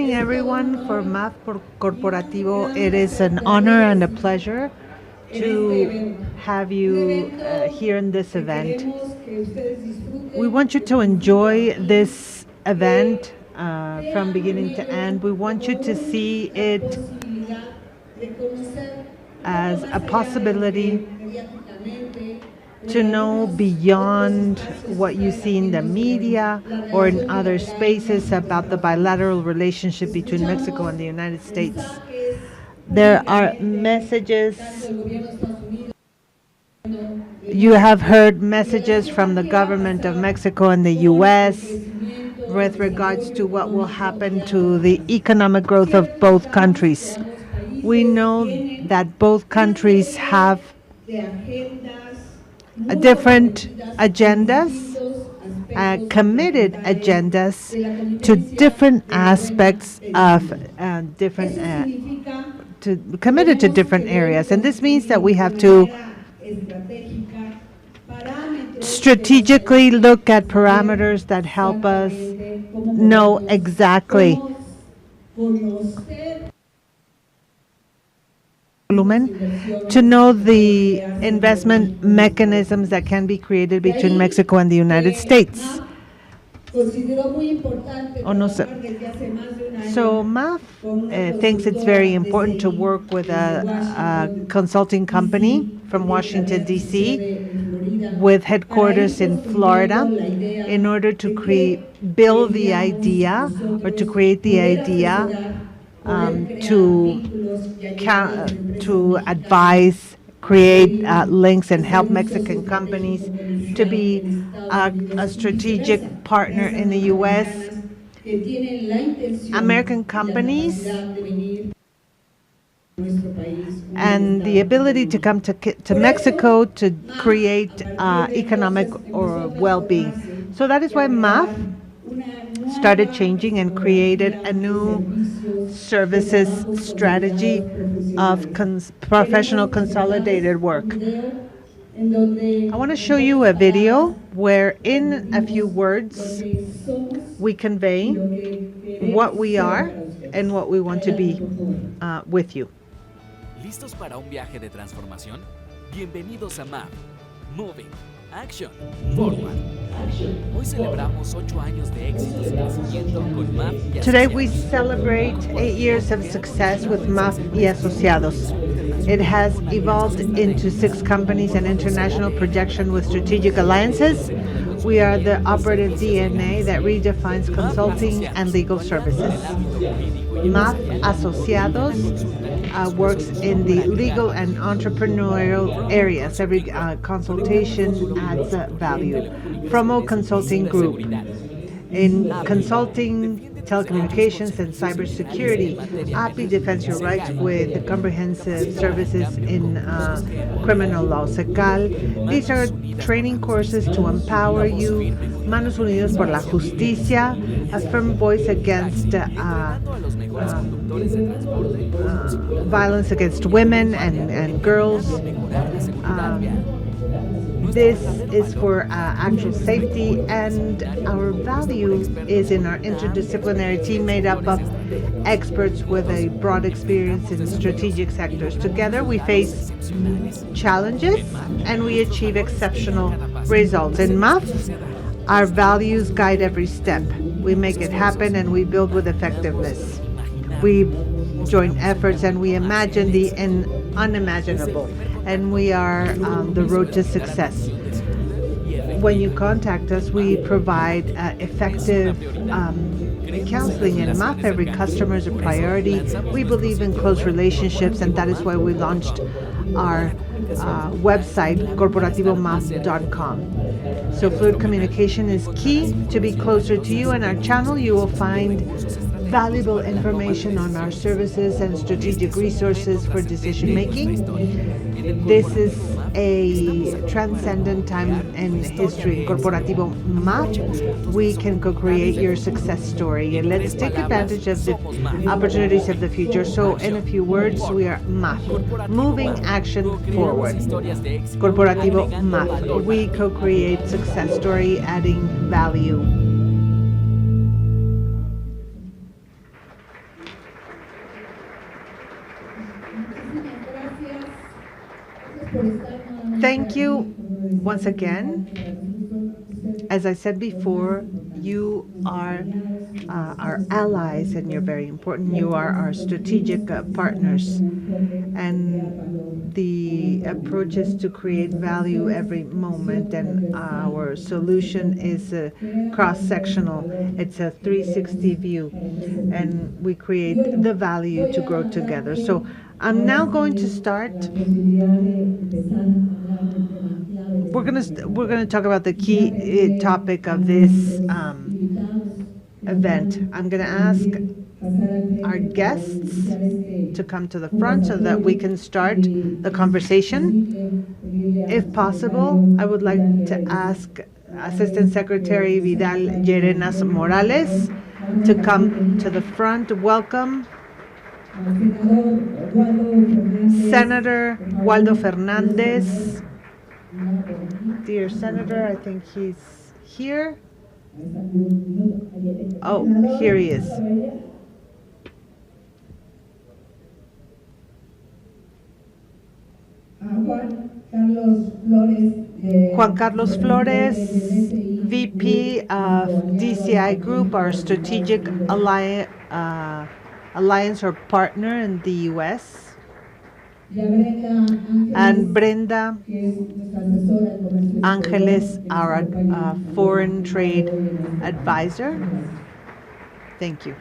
morning, everyone. For MAF Corporativo, it is an honor and a pleasure to have you here in this event. We want you to enjoy this event from beginning to end. We want you to see it as a possibility to know beyond what you see in the media or in other spaces about the bilateral relationship between Mexico and the United States. There are messages. You have heard messages from the government of Mexico and the U.S. with regards to what will happen to the economic growth of both countries. We know that both countries have different agendas, committed agendas to different aspects of committed to different areas. And this means that we have to strategically look at parameters that help us know exactly to know the investment mechanisms that can be created between Mexico and the United States. So MAF thinks it's very important to work with a consulting company from Washington, D.C., with headquarters in Florida, in order to build the idea or to create the idea to advise, create links and help Mexican companies to be a strategic partner in the U.S. American companies and the ability to come to Mexico to create economic or well-being. So that is why MAF started changing and created a new services strategy of professional consolidated work. I want to show you a video where in a few words we convey what we are and what we want to be with you. ¿Listos para un viaje de transformación? Bienvenidos a MAP, Moving, Action, Forward. Hoy celebramos 8 años de éxitos y crecimiento con MAP y Asociados. Today we celebrate 8 years of success with MAP y Asociados. It has evolved into 6 companies and international projection with strategic alliances. We are the operative DNA that redefines consulting and legal services. MAP Asociados works in the legal and entrepreneurial areas. Every consultation adds value. Promo Consulting Group. In consulting, telecommunications, and cybersecurity, API defends your rights with comprehensive services in criminal law. SECAL, these are training courses to empower you. Manos Unidos por la Justicia, a firm voice against violence against women and girls. This is for actual safety, and our value is in our interdisciplinary team made up of experts with a broad experience in strategic sectors. Together, we face challenges and we achieve exceptional results. In MAF, our values guide every step. We make it happen and we build with effectiveness. We join efforts and we imagine the unimaginable, and we are on the road to success. When you contact us, we provide effective counseling in MAF. Every customer is a priority. We believe in close relationships, and that is why we launched our website, corporativomaf.com. So fluid communication is key to be closer to you. In our channel, you will find valuable information on our services and strategic resources for decision making. This is a transcendent time in history. Corporativo MAP, we can co-create your success story. And let's take advantage of the opportunities of the future. So in a few words, we are MAP, moving action forward. Corporativo MAP, we co-create success story, adding value. Thank you once again. As I said before, you are our allies and you're very important. You are our strategic partners. And the approach is to create value every moment, and our solution is cross-sectional. It's a 360 view, and we create the value to grow together. So I'm now going to start. We're gonna talk about the key topic of this event. I'm gonna ask our guests to come to the front so that we can start the conversation. If possible, I would like to ask Assistant Secretary Vidal Llerenas Morales to come to the front. Welcome. Senator Waldo Fernandez. Dear Senator, I think he's here. Oh, here he is. Juan Carlos Flores, VP of DCI Group, our strategic alliance or partner in the U.S. And Brenda Angeles, our foreign trade advisor. Thank you.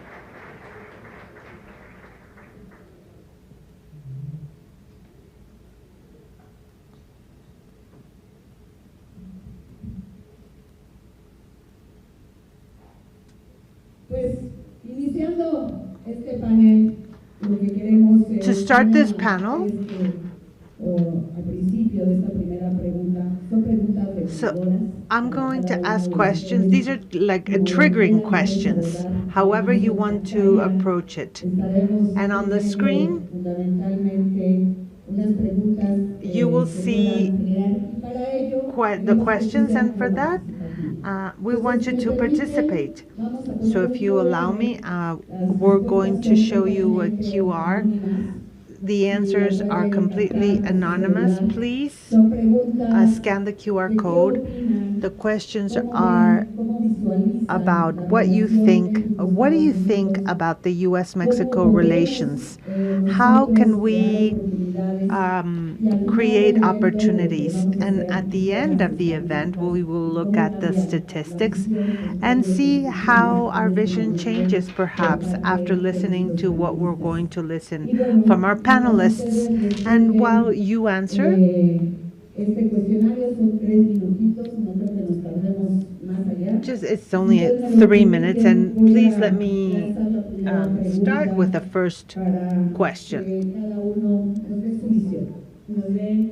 To start this panel, so I'm going to ask questions. These are like triggering questions, however you want to approach it. And on the screen, you will see the questions, and for that, we want you to participate. So if you allow me, we're going to show you a QR. The answers are completely anonymous. Please scan the QR code. The questions are about what you think. What do you think about the U.S.-Mexico relations? How can we create opportunities? And at the end of the event, we will look at the statistics and see how our vision changes, perhaps, after listening to what we're going to listen from our panelists. And while you answer, it's only 3 minutes, and please let me start with the first question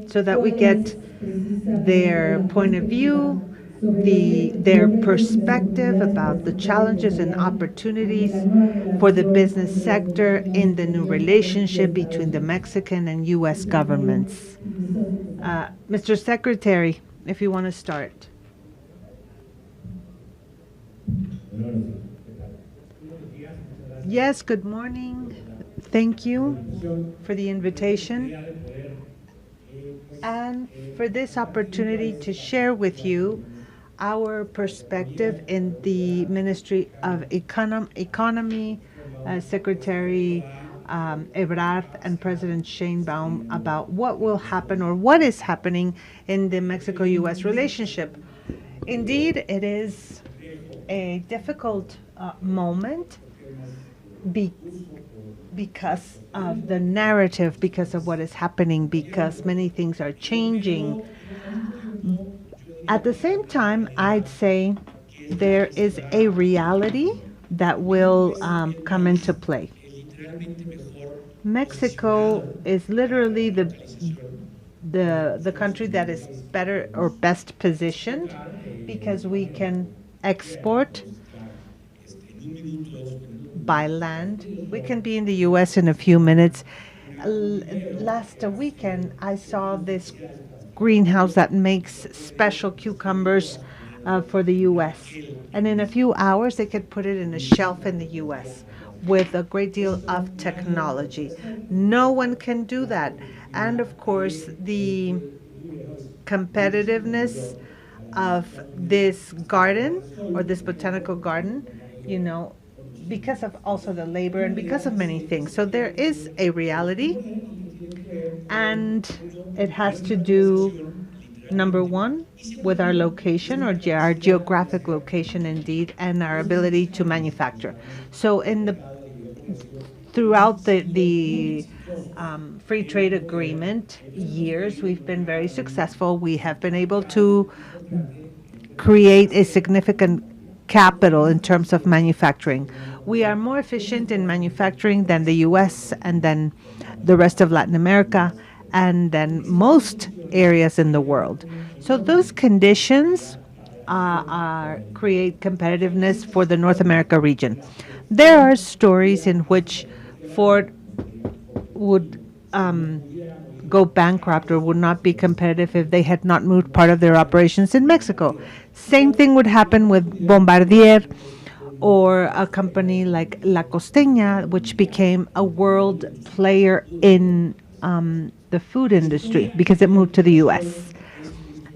so that we get their point of view, their perspective about the challenges and opportunities for the business sector in the new relationship between the Mexican and U.S. governments. Mr. Secretary, if you want to start. Yes, good morning. Thank you for the invitation and for this opportunity to share with you our perspective in the Ministry of Economy, Secretary Ebrard and President Sheinbaum, about what will happen or what is happening in the Mexico-U.S. relationship. Indeed, it is a difficult moment because of the narrative, because of what is happening, because many things are changing. At the same time, I'd say there is a reality that will come into play. Mexico is literally the country that is better or best positioned because we can export by land. We can be in the U.S. in a few minutes. Last weekend, I saw this greenhouse that makes special cucumbers for the U.S. And in a few hours, they could put it in a shelf in the U.S. with a great deal of technology. No one can do that. And of course, the competitiveness of this garden or this botanical garden, you know, because of also the labor and because of many things. So there is a reality, and it has to do, number one, with our location or our geographic location indeed, and our ability to manufacture. So throughout the free trade agreement years, we've been very successful. We have been able to create a significant capital in terms of manufacturing. We are more efficient in manufacturing than the US and then the rest of Latin America and then most areas in the world. So those conditions create competitiveness for the North America region. There are stories in which Ford would go bankrupt or would not be competitive if they had not moved part of their operations in Mexico. Same thing would happen with Bombardier or a company like La Costeña, which became a world player in the food industry because it moved to the U.S.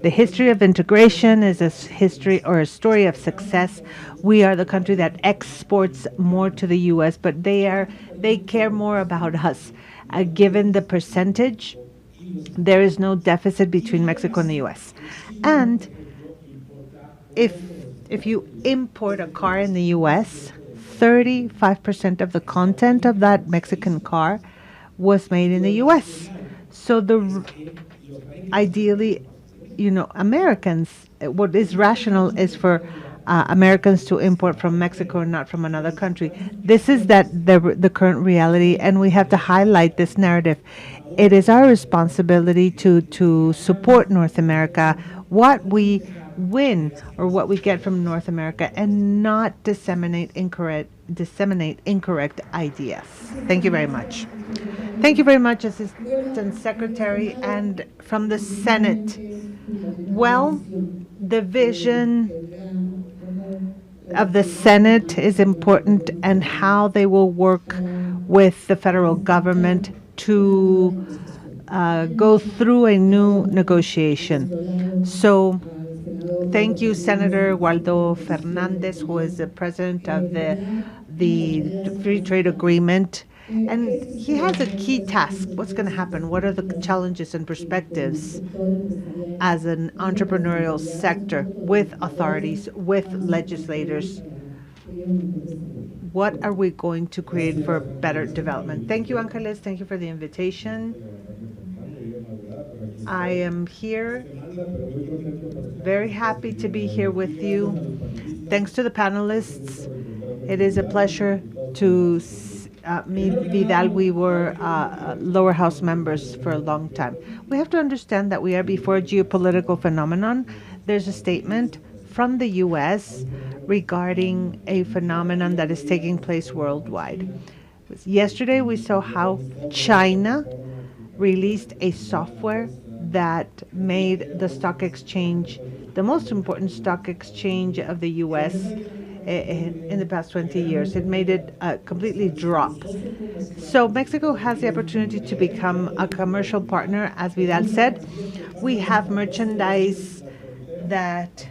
The history of integration is a history or a story of success. We are the country that exports more to the U.S., but they care more about us. Given the percentage, there is no deficit between Mexico and the U.S. And if you import a car in the U.S., 35% of the content of that Mexican car was made in the U.S. So ideally, Americans, what is rational is for Americans to import from Mexico and not from another country. This is the current reality, and we have to highlight this narrative. It is our responsibility to support North America, what we win or what we get from North America, and not disseminate incorrect ideas. Thank you very much. Thank you very much, Assistant Secretary. And from the Senate, well, the vision of the Senate is important and how they will work with the federal government to go through a new negotiation. So thank you, Senator Waldo Fernandez, who is the president of the Free Trade Agreement. And he has a key task. What's going to happen? What are the challenges and perspectives as an entrepreneurial sector with authorities, with legislators? What are we going to create for better development? Thank you, Angeles. Thank you for the invitation. I am here, very happy to be here with you. Thanks to the panelists. It is a pleasure to meet Vidal. We were lower house members for a long time. We have to understand that we are before a geopolitical phenomenon. There's a statement from the U.S. regarding a phenomenon that is taking place worldwide. Yesterday, we saw how China released a software that made the stock exchange, the most important stock exchange of the U.S. in the past 20 years. It made it completely drop. So Mexico has the opportunity to become a commercial partner, as Vidal said. We have merchandise that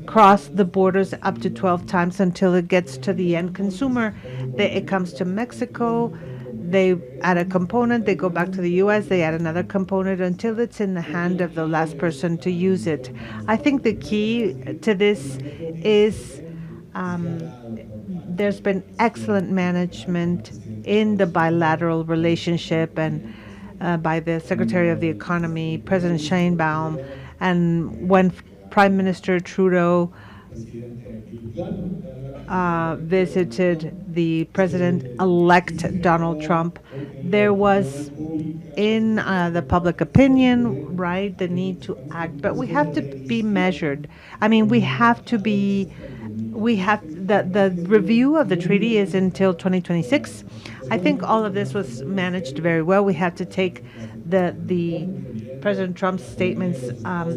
cross the borders up to 12 times until it gets to the end consumer. It comes to Mexico, they add a component, they go back to the U.S., they add another component until it's in the hand of the last person to use it. I think the key to this is there's been excellent management in the bilateral relationship and by the Secretary of the Economy, President Sheinbaum, and when Prime Minister Trudeau visited the President-elect Donald Trump, there was in the public opinion, right, the need to act, but we have to be measured. I mean, the review of the treaty is until 2026. I think all of this was managed very well. We have to take the President Trump's statements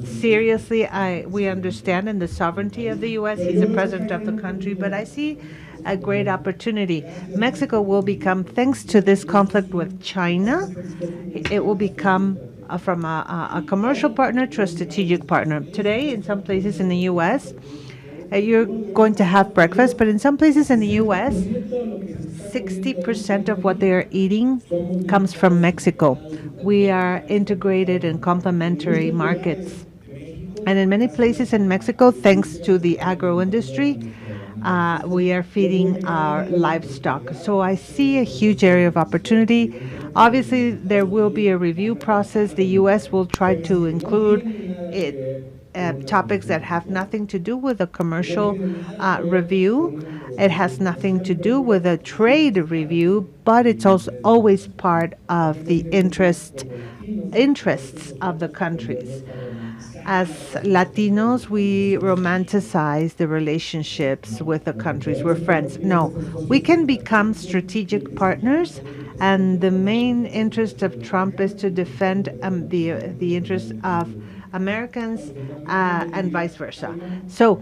seriously. We understand in the sovereignty of the U.S. He's the president of the country, but I see a great opportunity. Mexico will become, thanks to this conflict with China, it will become from a commercial partner to a strategic partner. Today, in some places in the U.S., you're going to have breakfast, but in some places in the U.S., 60% of what they are eating comes from Mexico. We are integrated and complementary markets. And in many places in Mexico, thanks to the agro industry, we are feeding our livestock. So I see a huge area of opportunity. Obviously, there will be a review process. The U.S. will try to include topics that have nothing to do with a commercial review. It has nothing to do with a trade review, but it's also always part of the interests of the countries. As Latinos, we romanticize the relationships with the countries. We're friends. No, we can become strategic partners, and the main interest of Trump is to defend the interests of Americans and vice versa. So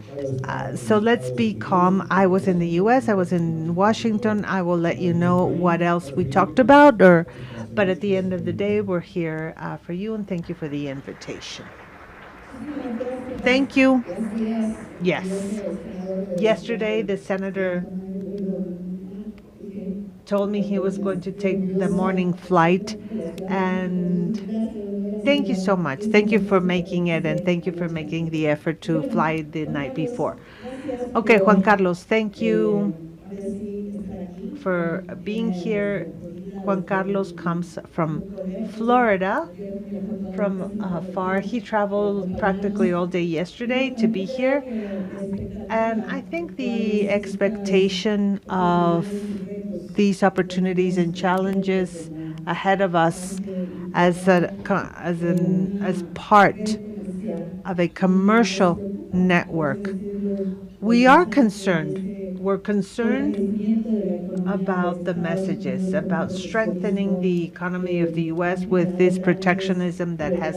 let's be calm. I was in the U.S. I was in Washington. I will let you know what else we talked about. But at the end of the day, we're here for you, and thank you for the invitation. Thank you. Yes. Yesterday, the senator told me he was going to take the morning flight, and thank you so much. Thank you for making it, and thank you for making the effort to fly the night before. Okay, Juan Carlos, thank you for being here. Juan Carlos comes from Florida, from far. He traveled practically all day yesterday to be here. And I think the expectation of these opportunities and challenges ahead of us as part of a commercial network, we are concerned. We're concerned about the messages, about strengthening the economy of the U.S. with this protectionism that has,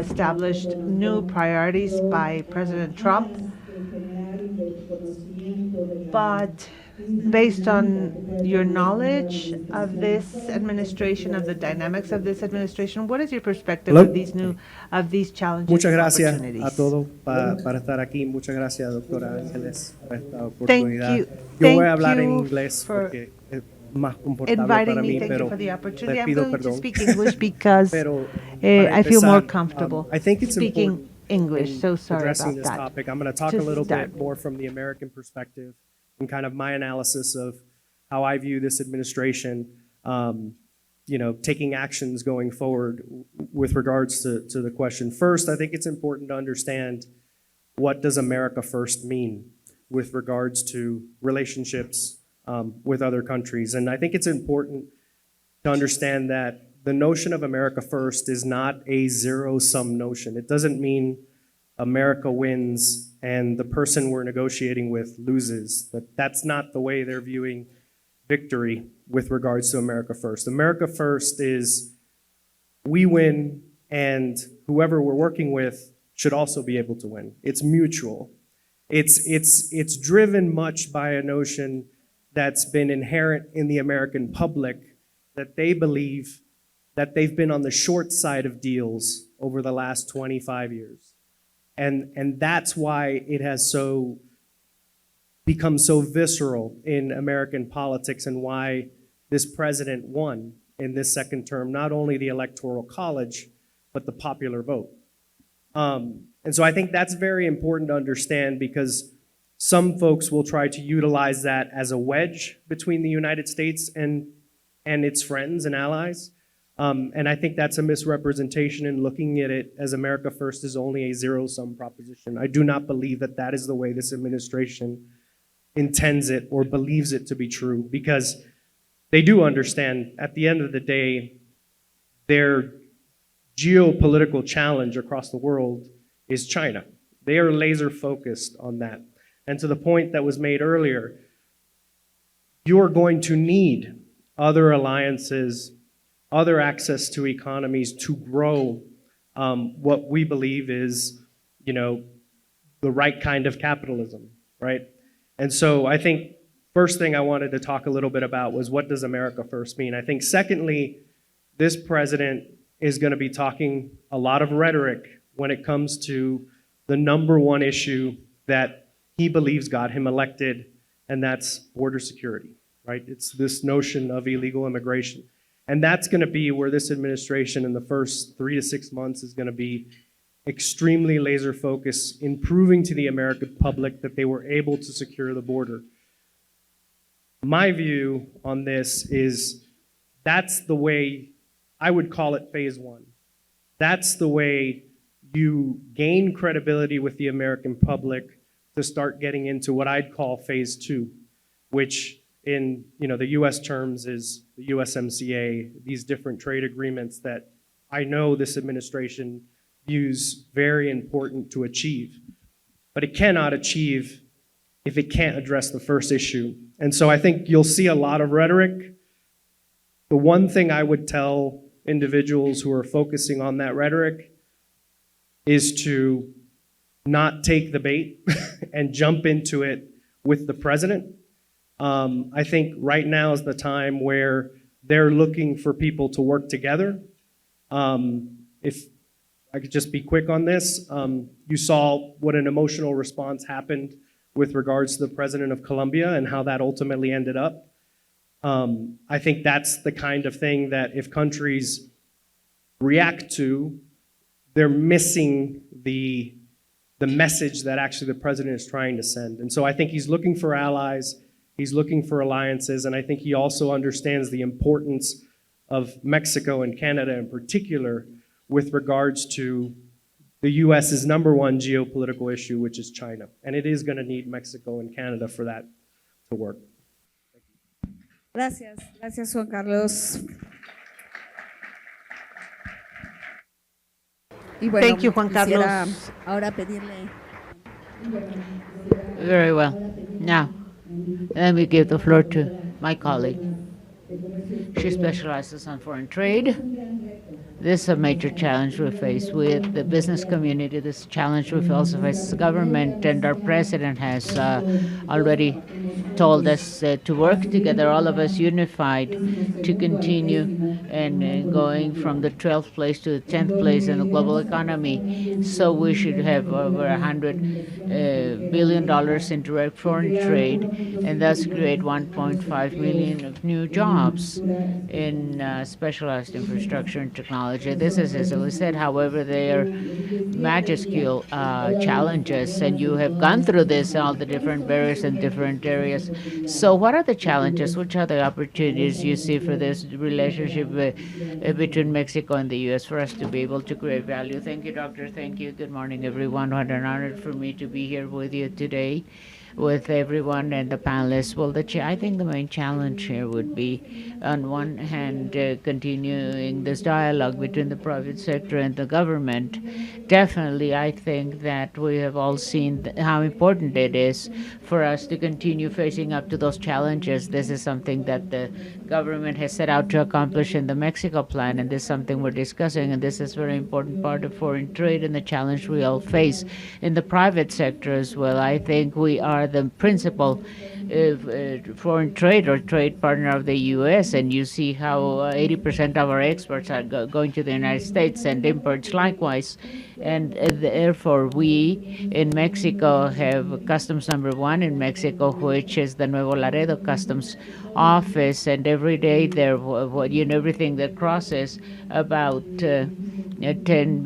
established new priorities by President Trump. But based on your knowledge of this administration, of the dynamics of this administration, what is your perspective Hello? of these challenges Muchas and gracias opportunities? a todos para estar aquí. Muchas gracias, doctora Ángeles, por esta Thank oportunidad. you. Yo voy a Thank hablar en you inglés for porque es más confortable inviting para me. mí, Thank you pero for the opportunity. les I'm pido going to perdón. speak English because Pero para I feel more empezar, comfortable I think it's speaking important English. in So sorry addressing about this that. topic. I'm going to talk To a little start. bit more from the American perspective and kind of my analysis of how I view this administration, taking actions going forward with regards to the question. First, I think it's important to understand what does America first mean with regards to relationships with other countries. And I think it's important to understand that the notion of America first is not a zero-sum notion. It doesn't mean America wins and the person we're negotiating with loses. That's not the way they're viewing victory with regards to America first. America first is we win and whoever we're working with should also be able to win. It's mutual. It's driven much by a notion that's been inherent in the American public that they believe that they've been on the short side of deals over the last 25 years. And that's why it has become so visceral in American politics and why this president won in this second term, not only the Electoral College, but the popular vote. And so I think that's very important to understand because some folks will try to utilize that as a wedge between the United States and its friends and allies. And I think that's a misrepresentation in looking at it as America first is only a zero-sum proposition. I do not believe that that is the way this administration intends it or believes it to be true because they do understand at the end of the day, their geopolitical challenge across the world is China. They are laser focused on that. And to the point that was made earlier, you're going to need other alliances, other access to economies to grow what we believe is, the right kind of capitalism, right? And so I think first thing I wanted to talk a little bit about was what does America first mean? I think secondly, this president is going to be talking a lot of rhetoric when it comes to the number one issue that he believes got him elected, and that's border security, right? It's this notion of illegal immigration. And that's going to be where this administration in the first 3 to 6 months is going to be extremely laser focused in proving to the American public that they were able to secure the border. My view on this is that's the way, I would call it phase one. That's the way you gain credibility with the American public to start getting into what I'd call phase two, which in the US terms is the USMCA, these different trade agreements that I know this administration views very important to achieve. But it cannot achieve if it can't address the first issue. And so I think you'll see a lot of rhetoric. The one thing I would tell individuals who are focusing on that rhetoric is to not take the bait and jump into it with the president. I think right now is the time where they're looking for people to work together. If I could just be quick on this, you saw what an emotional response happened with regards to the president of Colombia and how that ultimately ended up. I think that's the kind of thing that if countries react to, they're missing the message that actually the president is trying to send. And so I think he's looking for allies, he's looking for alliances, and I think he also understands the importance of Mexico and Canada in particular with regards to the US's number one geopolitical issue, which is China. And it is going to need Mexico and Canada for that to work. Gracias, gracias Juan Carlos. Y bueno, Thank you, Juan quisiera Carlos. ahora pedirle. Very well. Now, let me give the floor to my colleague. She specializes on foreign trade. This is a major challenge we face with the business community. This challenge we also face as a government, and our president has already told us to work together, all of us unified, to continue and going from the 12th place to the 10th place in the global economy. So we should have over $100 billion in direct foreign trade, and thus create 1.5 million of new jobs in specialized infrastructure and technology. This is, as we said, however, they are majuscule challenges, and you have gone through this, all the different barriers in different areas. So what are the challenges? Which are the opportunities you see for this relationship between Mexico and the U.S. for us to be able to create value? Thank you, Doctor. Thank you. Good morning, everyone. What an honor for me to be here with you today, with everyone and the panelists. Well, I think the main challenge here would be, on one hand, continuing this dialogue between the private sector and the government. Definitely, I think that we have all seen how important it is for us to continue facing up to those challenges. This is something that the government has set out to accomplish in the Mexico plan, and this is something we're discussing, and this is a very important part of foreign trade and the challenge we all face in the private sector as well. I think we are the principal foreign trade or trade partner of the U.S., and you see how 80% of our exports are going to the United States, and imports likewise. And therefore, we in Mexico have customs number one in Mexico, which is the Nuevo Laredo Customs Office, and every day there, everything that crosses about 15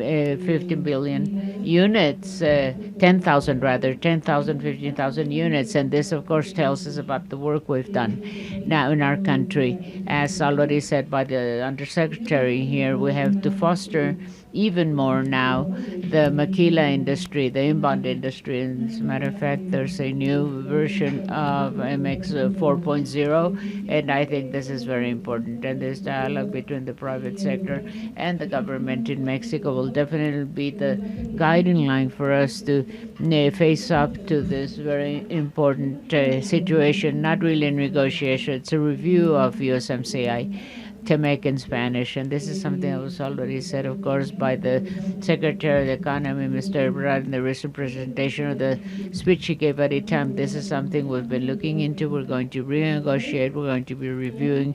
billion units, 10,000 rather, 10,000, 15,000 units. And this, of course, tells us about the work we've done now in our country. As already said by the Undersecretary here, we have to foster even more now the maquila industry, the inbound industry. And as a matter of fact, there's a new version of MX 4.0, and I think this is very important. And this dialogue between the private sector and the government in Mexico will definitely be the guiding line for us to face up to this very important situation, not really a negotiation, it's a review of USMCA. T-MEC in Spanish, and this is something that was already said, of course, by the Secretary of the Economy, Mr. Brad, in the recent presentation of the speech he gave at ITAM. This is something we've been looking into. We're going to renegotiate. We're going to be reviewing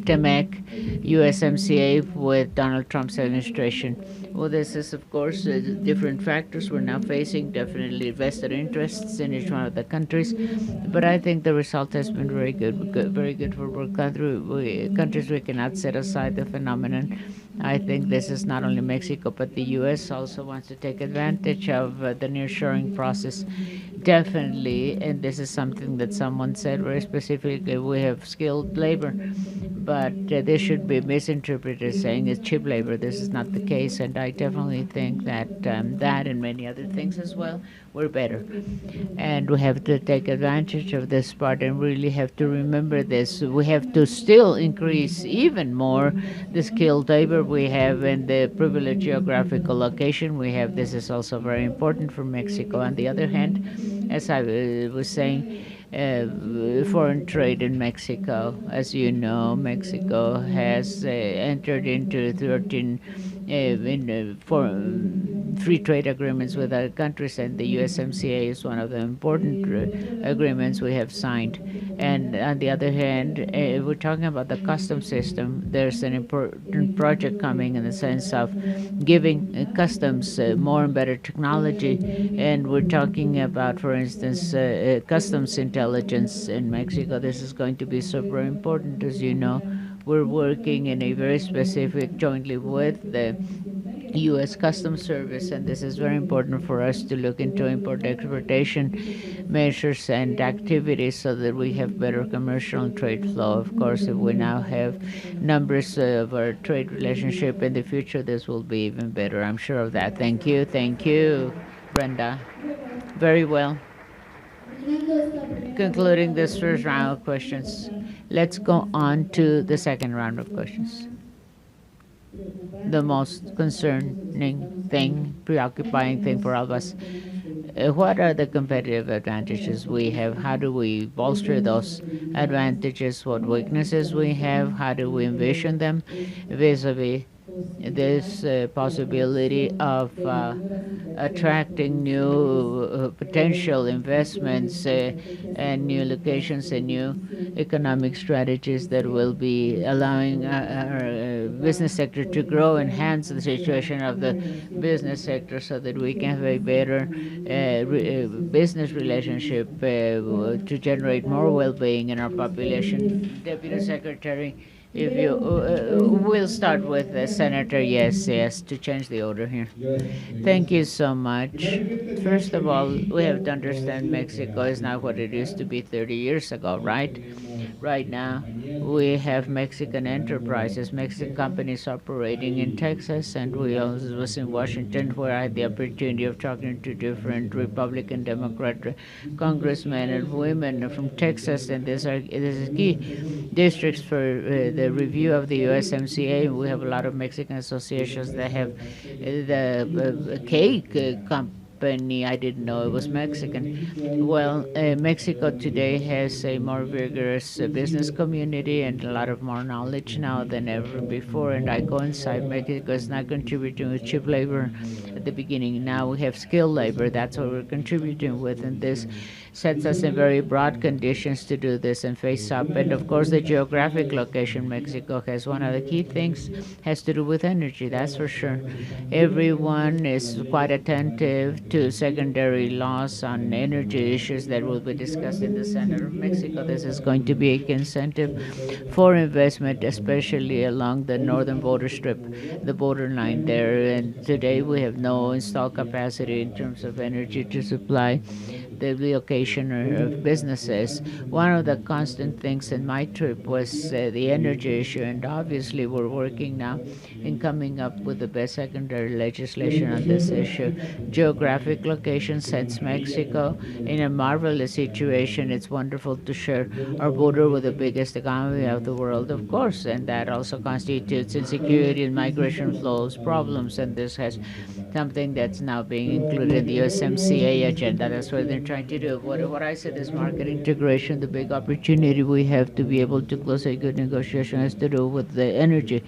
T-MEC, USMCA with Donald Trump's administration. Well, this is, of course, different factors we're now facing, definitely vested interests in each one of the countries, but I think the result has been very good, very good for both countries. We cannot set aside the phenomenon. I think this is not only Mexico, but the U.S. also wants to take advantage of the nearshoring process. Definitely, and this is something that someone said very specifically, we have skilled labor, but this should be misinterpreted as saying it's cheap labor. This is not the case, and I definitely think that that and many other things as well, we're better. And we have to take advantage of this part and really have to remember this. We have to still increase even more the skilled labor we have and the privileged geographical location we have. This is also very important for Mexico. On the other hand, as I was saying, foreign trade in Mexico. As you know, Mexico has entered into 13 free trade agreements with other countries, and the USMCA is one of the important agreements we have signed. And on the other hand, we're talking about the customs system. There's an important project coming in the sense of giving customs more and better technology, and we're talking about, for instance, customs intelligence in Mexico. This is going to be super important, as you know. We're working in a very specific jointly with the U.S. Customs Service, and this is very important for us to look into import-exportation measures and activities so that we have better commercial and trade flow. Of course, if we now have numbers of our trade relationship in the future, this will be even better. I'm sure of that. Thank you. Thank you, Brenda. Very well. Concluding this first round of questions, let's go on to the second round of questions. The most concerning thing, preoccupying thing for all of us. What are the competitive advantages we have? How do we bolster those advantages? What weaknesses we have? How do we envision them vis-a-vis this possibility of attracting new potential investments and new locations and new economic strategies that will be allowing our business sector to grow, enhance the situation of the business sector so that we can have a better business relationship to generate more well-being in our population. Deputy Secretary, if you we'll start with Senator. Yes, to change the order here. Thank you so much. First of all, we have to understand Mexico is not what it used to be 30 years ago, right? Right now, we have Mexican enterprises, Mexican companies operating in Texas, and we also was in Washington, where I had the opportunity of talking to different Republican, Democrat congressmen and women from Texas, and this is key districts for the review of the USMCA. We have a lot of Mexican associations that have the cake company. I didn't know it was Mexican. Well, Mexico today has a more vigorous business community and a lot of more knowledge now than ever before. And I coincide, Mexico is not contributing with cheap labor at the beginning. Now we have skilled labor. That's what we're contributing with, and this sets us in very broad conditions to do this and face up. And of course, the geographic location Mexico has, one of the key things has to do with energy, that's for sure. Everyone is quite attentive to secondary laws on energy issues that will be discussed in the Senate of Mexico. This is going to be an incentive for investment, especially along the northern border strip, the borderline there. And today we have no installed capacity in terms of energy to supply the location of businesses. One of the constant things in my trip was the energy issue, and obviously we're working now in coming up with the best secondary legislation on this issue. Geographic location sets Mexico in a marvelous situation. It's wonderful to share our border with the biggest economy of the world, of course, and that also constitutes insecurity and migration flows problems, and this has something that's now being included in the USMCA agenda. That's where they're trying to do. What I said is market integration. The big opportunity we have to be able to close a good negotiation has to do with the energy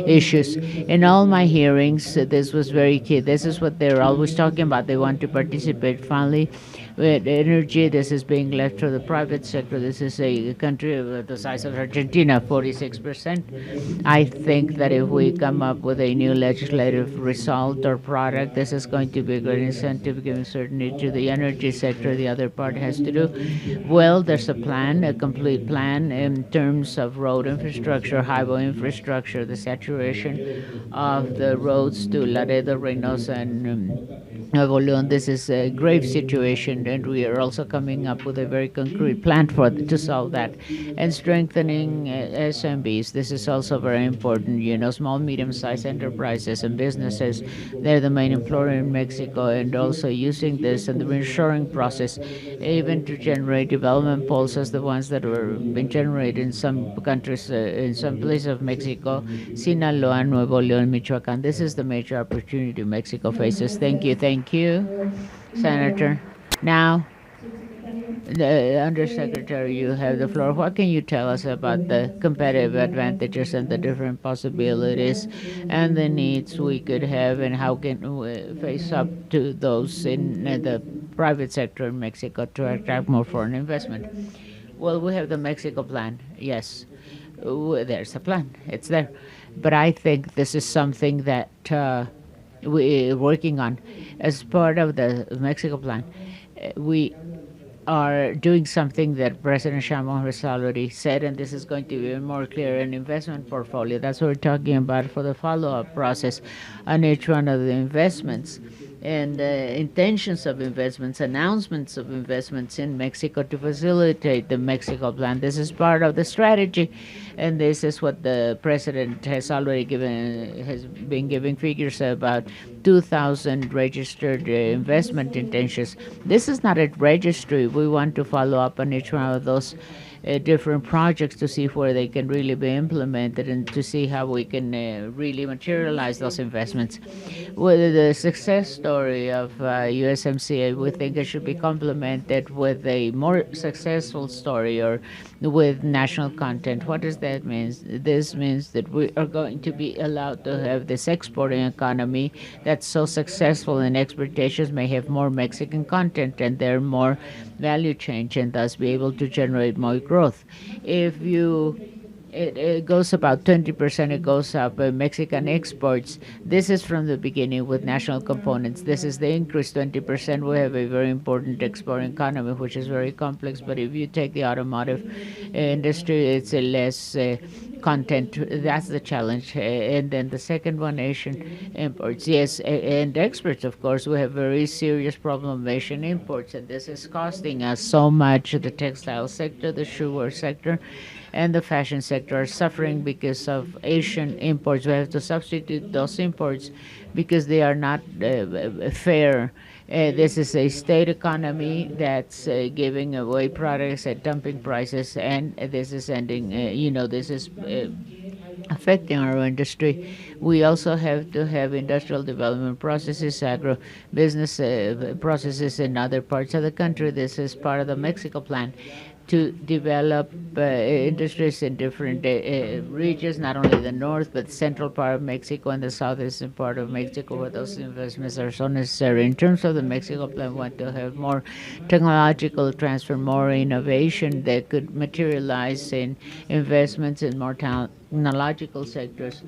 issues. In all my hearings, this was very key. This is what they're always talking about. They want to participate finally with energy. This is being left to the private sector. This is a country of the size of Argentina, 46%. I think that if we come up with a new legislative result or product, this is going to be a great incentive, giving certainty to the energy sector. The other part has to do, well, there's a plan, a complete plan in terms of road infrastructure, highway infrastructure, the saturation of the roads to Laredo, Reynosa, and Nuevo León. This is a grave situation, and we are also coming up with a very concrete plan to solve that. And strengthening SMBs. This is also very important. You know, small, medium-sized enterprises and businesses, they're the main employer in Mexico, and also using this and the reshoring process, even to generate development poles as the ones that were being generated in some countries, in some places of Mexico, Sinaloa, Nuevo León, Michoacan. This is the major opportunity Mexico faces. Thank you, Senator. Now, the Undersecretary, you have the floor. What can you tell us about the competitive advantages and the different possibilities and the needs we could have, and how can we face up to those in the private sector in Mexico to attract more foreign investment? Well, we have the Mexico plan, yes. There's a plan, it's there. But I think this is something that we're working on. As part of the Mexico plan, we are doing something that President Sheinbaum has already said, and this is going to be more clear, an investment portfolio. That's what we're talking about for the follow-up process on each one of the investments and intentions of investments, announcements of investments in Mexico to facilitate the Mexico plan. This is part of the strategy, and this is what the president has already been giving figures about 2,000 registered investment intentions. This is not a registry. We want to follow up on each one of those different projects to see where they can really be implemented and to see how we can really materialize those investments. With the success story of USMCA, we think it should be complemented with a more successful story or with national content. What does that mean? This means that we are going to be allowed to have this exporting economy that's so successful in exportations may have more Mexican content and there more value chain and thus be able to generate more growth. If it goes about 20%, it goes up Mexican exports. This is from the beginning with national components. This is the increase 20%. We have a very important export economy, which is very complex. But if you take the automotive industry, it's a less content. That's the challenge. And then the second one, Asian imports. Yes, and exports, of course. We have very serious problem of Asian imports, and this is costing us so much. The textile sector, the shoe sector, and the fashion sector are suffering because of Asian imports. We have to substitute those imports because they are not fair. This is a state economy that's giving away products at dumping prices, and this is ending, this is affecting our industry. We also have to have industrial development processes, agro-business processes in other parts of the country. This is part of the Mexico plan to develop industries in different regions, not only the north, but the central part of Mexico and the southeastern part of Mexico, where those investments are so necessary. In terms of the Mexico plan, we want to have more technological transfer, more innovation that could materialize in investments in more technological sectors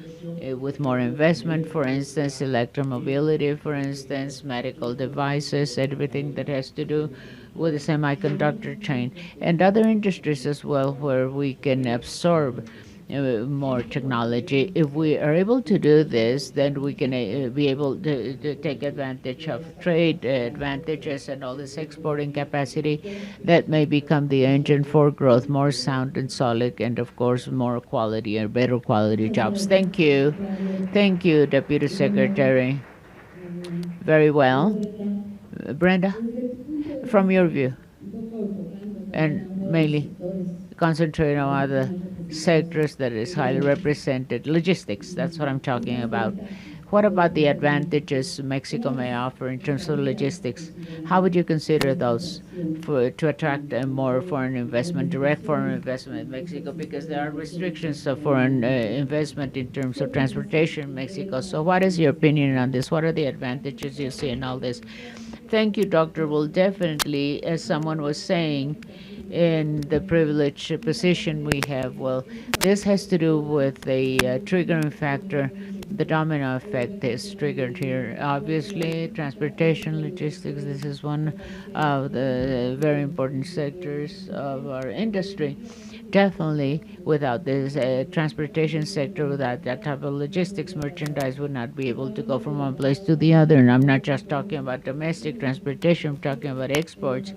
with more investment, for instance, electromobility, for instance, medical devices, everything that has to do with the semiconductor chain, and other industries as well, where we can absorb more technology. If we are able to do this, then we can be able to take advantage of trade advantages and all this exporting capacity that may become the engine for growth, more sound and solid, and of course more quality and better quality jobs. Thank you. Thank you, Deputy Secretary. Very well. Brenda, from your view, and mainly concentrating on other sectors that is highly represented, logistics, that's what I'm talking about. what about the advantages Mexico may offer in terms of logistics? How would you consider those to attract more foreign investment, direct foreign investment in Mexico? Because there are restrictions of foreign investment in terms of transportation in Mexico. So what is your opinion on this? What are the advantages you see in all this? Thank you, Doctor. Well, definitely, as someone was saying, in the privileged position we have, well, this has to do with the triggering factor. The domino effect is triggered here. Obviously, transportation, logistics, this is one of the very important sectors of our industry. Definitely, without this transportation sector, without that type of logistics, merchandise would not be able to go from one place to the other. And I'm not just talking about domestic transportation, I'm talking about exports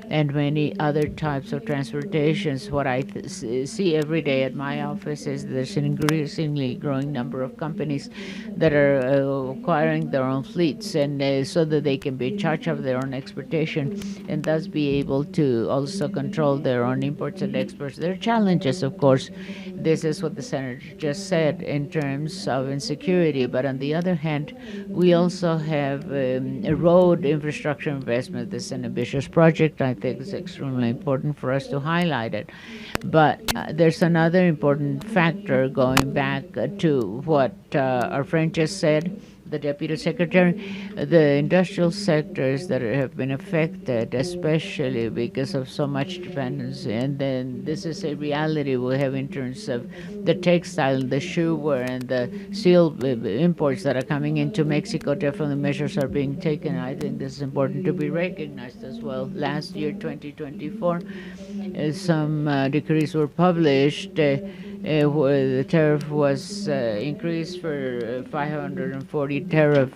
and many other types of transportations. What I see every day at my office is there's an increasingly growing number of companies that are acquiring their own fleets, and so that they can be in charge of their own exportation and thus be able to also control their own imports and exports. There are challenges, of course. This is what the Senator just said in terms of insecurity, but on the other hand, we also have a road infrastructure investment. This is an ambitious project. I think it's extremely important for us to highlight it. But there's another important factor going back to what our friend just said, the Deputy Secretary, the industrial sectors that have been affected, especially because of so much dependence. And then this is a reality we have in terms of the textile, the shoeware, and the steel imports that are coming into Mexico. Definitely measures are being taken. I think this is important to be recognized as well. Last year, 2024, some decrees were published where the tariff was increased for 540 tariff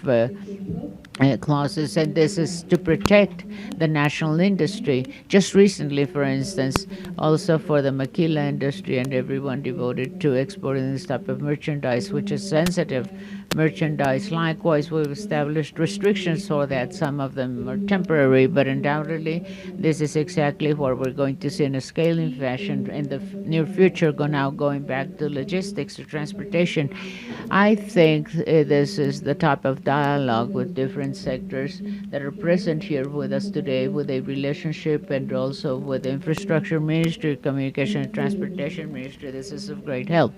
clauses, and this is to protect the national industry. Just recently, for instance, also for the maquila industry and everyone devoted to exporting this type of merchandise, which is sensitive merchandise. Likewise, we've established restrictions for that. Some of them are temporary, but undoubtedly, this is exactly what we're going to see in a scaling fashion in the near future. Now going back to logistics, to transportation, I think this is the type of dialogue with different sectors that are present here with us today, with a relationship and also with the Infrastructure Ministry, Communication and Transportation Ministry. This is of great help.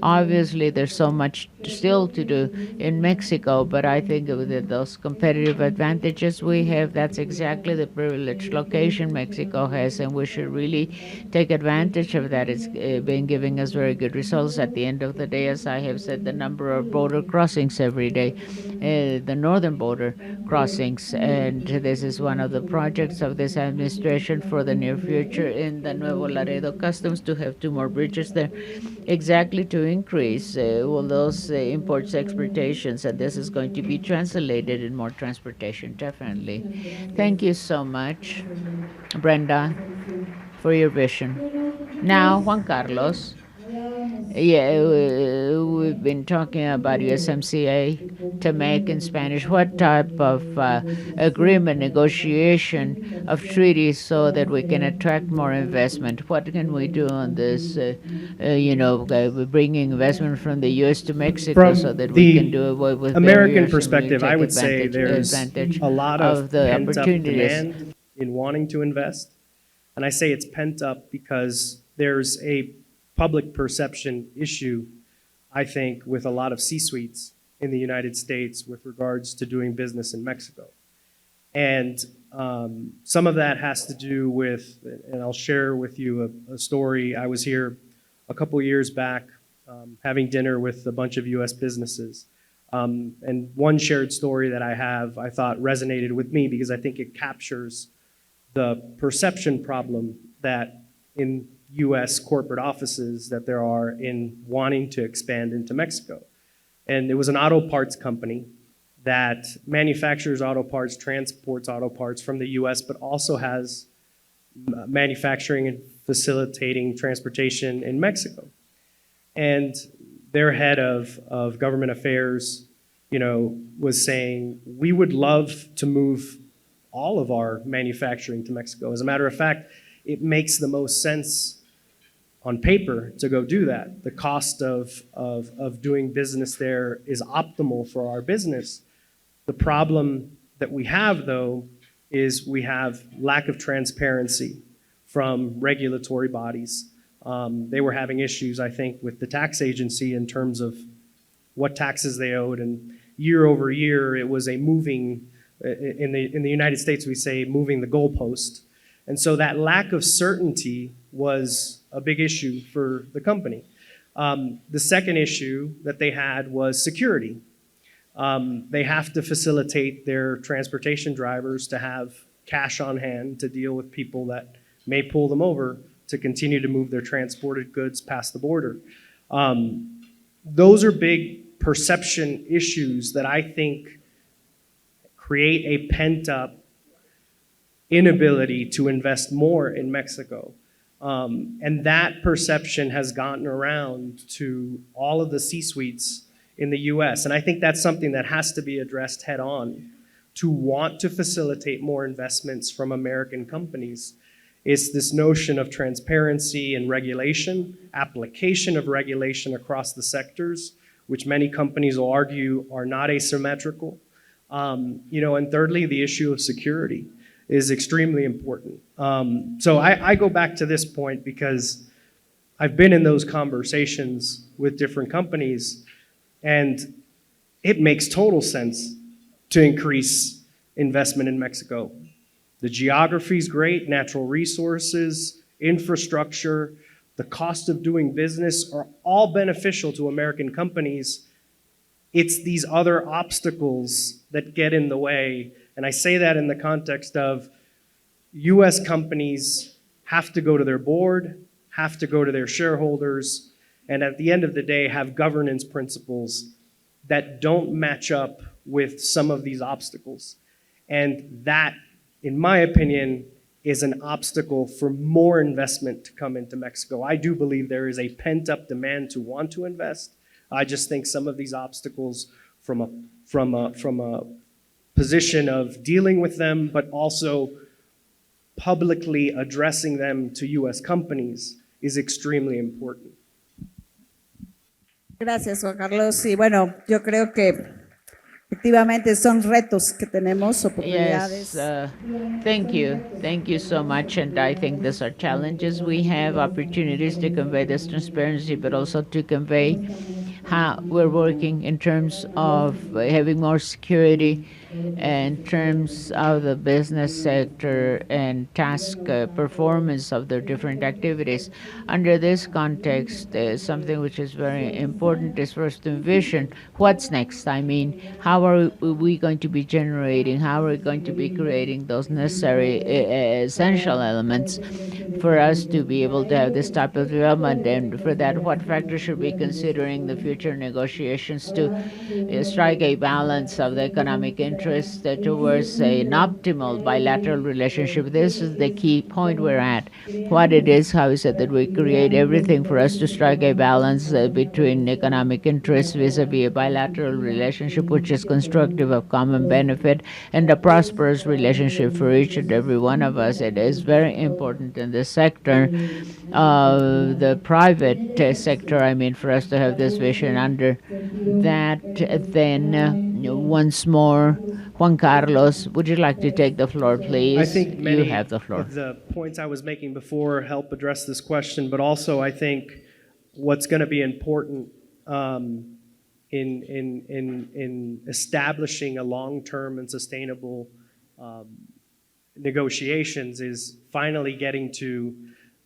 Obviously, there's so much still to do in Mexico, but I think with those competitive advantages we have, that's exactly the privileged location Mexico has, and we should really take advantage of that. It's been giving us very good results. At the end of the day, as I have said, the number of border crossings every day, the northern border crossings, and this is one of the projects of this administration for the near future in the Nuevo Laredo Customs, to have 2 more bridges there, exactly to increase all those imports, exportations, and this is going to be translated in more transportation, definitely. Thank you so much, Brenda, for your vision. Now, Juan Carlos. Yeah, we've been talking about USMCA, T-MEC in Spanish. What type of agreement, negotiation of treaties so that we can attract more investment? What can we do on this, bringing investment from the U.S. to Mexico so that we can do away with American barriers and really perspective, I would take say there's advantage a lot of the pent-up opportunities. demand in wanting to invest. And I say it's pent up because there's a public perception issue, I think, with a lot of C-suites in the United States with regards to doing business in Mexico. And some of that has to do with, and I'll share with you a story. I was here a couple years back having dinner with a bunch of U.S. businesses. And one shared story that I have, I thought resonated with me because I think it captures the perception problem that in U.S. corporate offices that there are in wanting to expand into Mexico. And it was an auto parts company that manufactures auto parts, transports auto parts from the U.S., but also has manufacturing and facilitating transportation in Mexico. And their head of government affairs, was saying, we would love to move all of our manufacturing to Mexico. As a matter of fact, it makes the most sense on paper to go do that. The cost of doing business there is optimal for our business. The problem that we have, though, is we have lack of transparency from regulatory bodies. They were having issues, I think, with the tax agency in terms of what taxes they owed, and year over year, it was a moving, in the United States, we say moving the goalpost. And so that lack of certainty was a big issue for the company. The second issue that they had was security. They have to facilitate their transportation drivers to have cash on hand to deal with people that may pull them over to continue to move their transported goods past the border. Those are big perception issues that I think create a pent-up inability to invest more in Mexico. And that perception has gotten around to all of the C-suites in the US. And I think that's something that has to be addressed head on to want to facilitate more investments from American companies. It's this notion of transparency and regulation, application of regulation across the sectors, which many companies will argue are not asymmetrical. And thirdly, the issue of security is extremely important. So I go back to this point because I've been in those conversations with different companies, and it makes total sense to increase investment in Mexico. The geography is great, natural resources, infrastructure, the cost of doing business are all beneficial to American companies. It's these other obstacles that get in the way. And I say that in the context of US companies have to go to their board, have to go to their shareholders, and at the end of the day have governance principles that don't match up with some of these obstacles. And that, in my opinion, is an obstacle for more investment to come into Mexico. I do believe there is a pent-up demand to want to invest. I just think some of these obstacles from a position of dealing with them, but also publicly addressing them to US companies is extremely important. Gracias, Juan Carlos. Y bueno, yo creo que efectivamente son retos que tenemos, oportunidades. Yes, thank you. Thank you so much. And I think these are challenges. We have opportunities to convey this transparency, but also to convey how we're working in terms of having more security, in terms of the business sector and task performance of their different activities. Under this context, something which is very important is for us to envision what's next. I mean, how are we going to be generating, how are we going to be creating those necessary essential elements for us to be able to have this type of development? And for that, what factors should we consider in the future negotiations to strike a balance of the economic interests towards an optimal bilateral relationship? This is the key point we're at. What it is, how is it that we create everything for us to strike a balance between economic interests vis-a-vis a bilateral relationship which is constructive of common benefit and a prosperous relationship for each and every one of us. It is very important in this sector, the private sector, I mean, for us to have this vision. Under that, then once more, Juan Carlos, would you like to take the floor, please? I think many you have the floor. of the points I was making before help address this question, but also I think what's going to be important in establishing a long-term and sustainable negotiations is finally getting to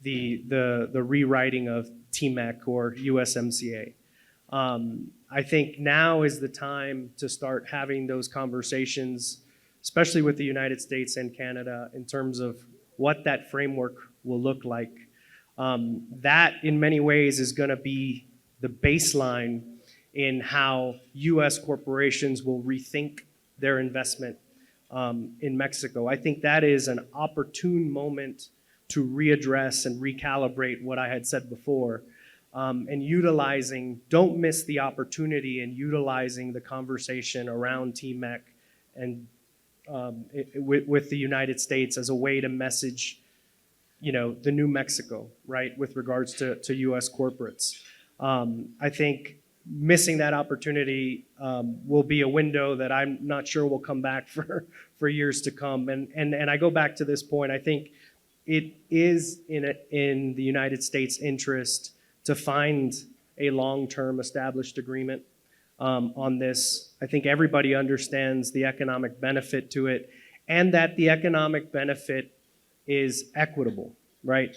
the rewriting of T-MEC or USMCA. I think now is the time to start having those conversations, especially with the United States and Canada, in terms of what that framework will look like. That, in many ways, is going to be the baseline in how U.S. corporations will rethink their investment in Mexico. I think that is an opportune moment to readdress and recalibrate what I had said before. And utilizing, don't miss the opportunity in utilizing the conversation around T-MEC and with the United States as a way to message the new Mexico, right, with regards to U.S. corporates. I think missing that opportunity will be a window that I'm not sure will come back for years to come. And I go back to this point. I think it is in the United States' interest to find a long-term established agreement on this. I think everybody understands the economic benefit to it, and that the economic benefit is equitable, right?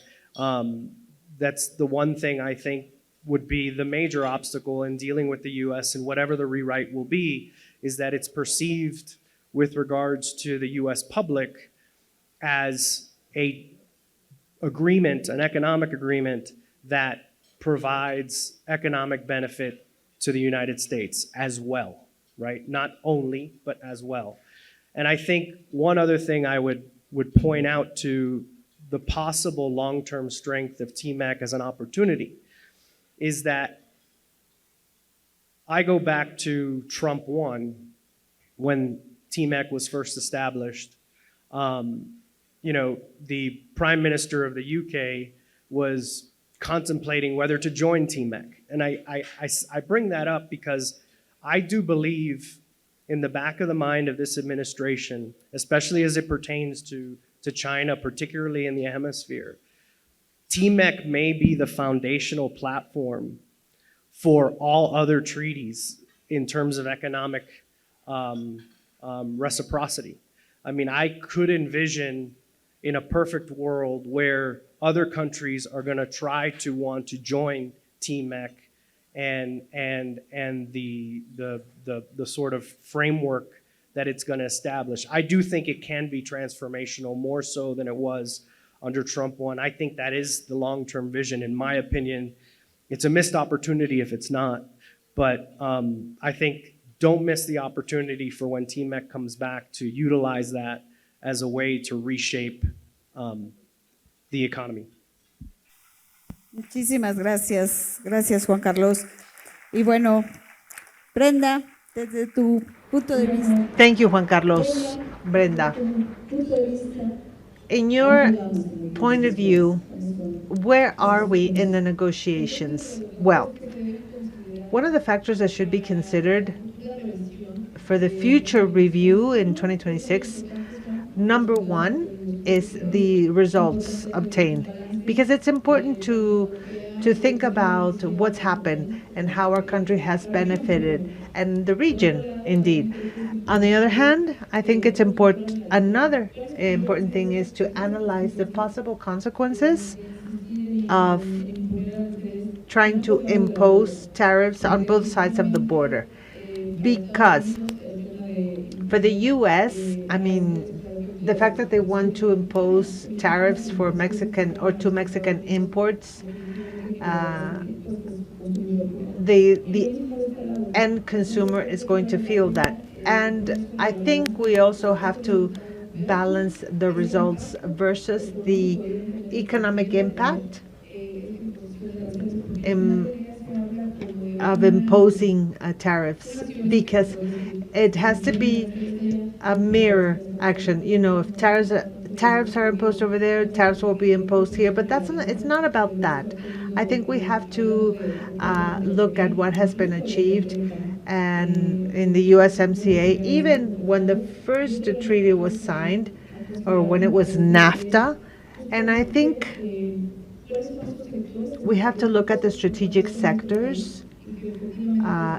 That's the one thing I think would be the major obstacle in dealing with the U.S. and whatever the rewrite will be, is that it's perceived with regards to the U.S. public as an economic agreement that provides economic benefit to the United States as well, right? Not only, but as well. And I think one other thing I would point out to the possible long-term strength of T-MEC as an opportunity is that I go back to Trump 1 when T-MEC was first established. The Prime Minister of the UK was contemplating whether to join T-MEC. And I bring that up because I do believe in the back of the mind of this administration, especially as it pertains to China, particularly in the hemisphere, T-MEC may be the foundational platform for all other treaties in terms of economic reciprocity. I mean, I could envision in a perfect world where other countries are going to try to want to join T-MEC and the sort of framework that it's going to establish. I do think it can be transformational, more so than it was under Trump 1. I think that is the long-term vision. In my opinion, it's a missed opportunity if it's not. But I think don't miss the opportunity for when T-MEC comes back to utilize that as a way to reshape the economy. Muchísimas gracias. Gracias, Juan Carlos. Y bueno, Brenda, desde tu punto de vista. Thank you, Juan Carlos. Brenda, in your point of view, where are we in the negotiations? Well, one of the factors that should be considered for the future review in 2026, number one is the results obtained, because it's important to think about what's happened and how our country has benefited, and the region, indeed. On the other hand, I think it's important. Another important thing is to analyze the possible consequences of trying to impose tariffs on both sides of the border. Because for the U.S., I mean, the fact that they want to impose tariffs for Mexican or to Mexican imports, the end consumer is going to feel that. And I think we also have to balance the results versus the economic impact of imposing tariffs, because it has to be a mirror action. You know, if tariffs are imposed over there, tariffs will be imposed here, but it's not about that. I think we have to look at what has been achieved, and in the USMCA, even when the first treaty was signed, or when it was NAFTA, and I think we have to look at the strategic sectors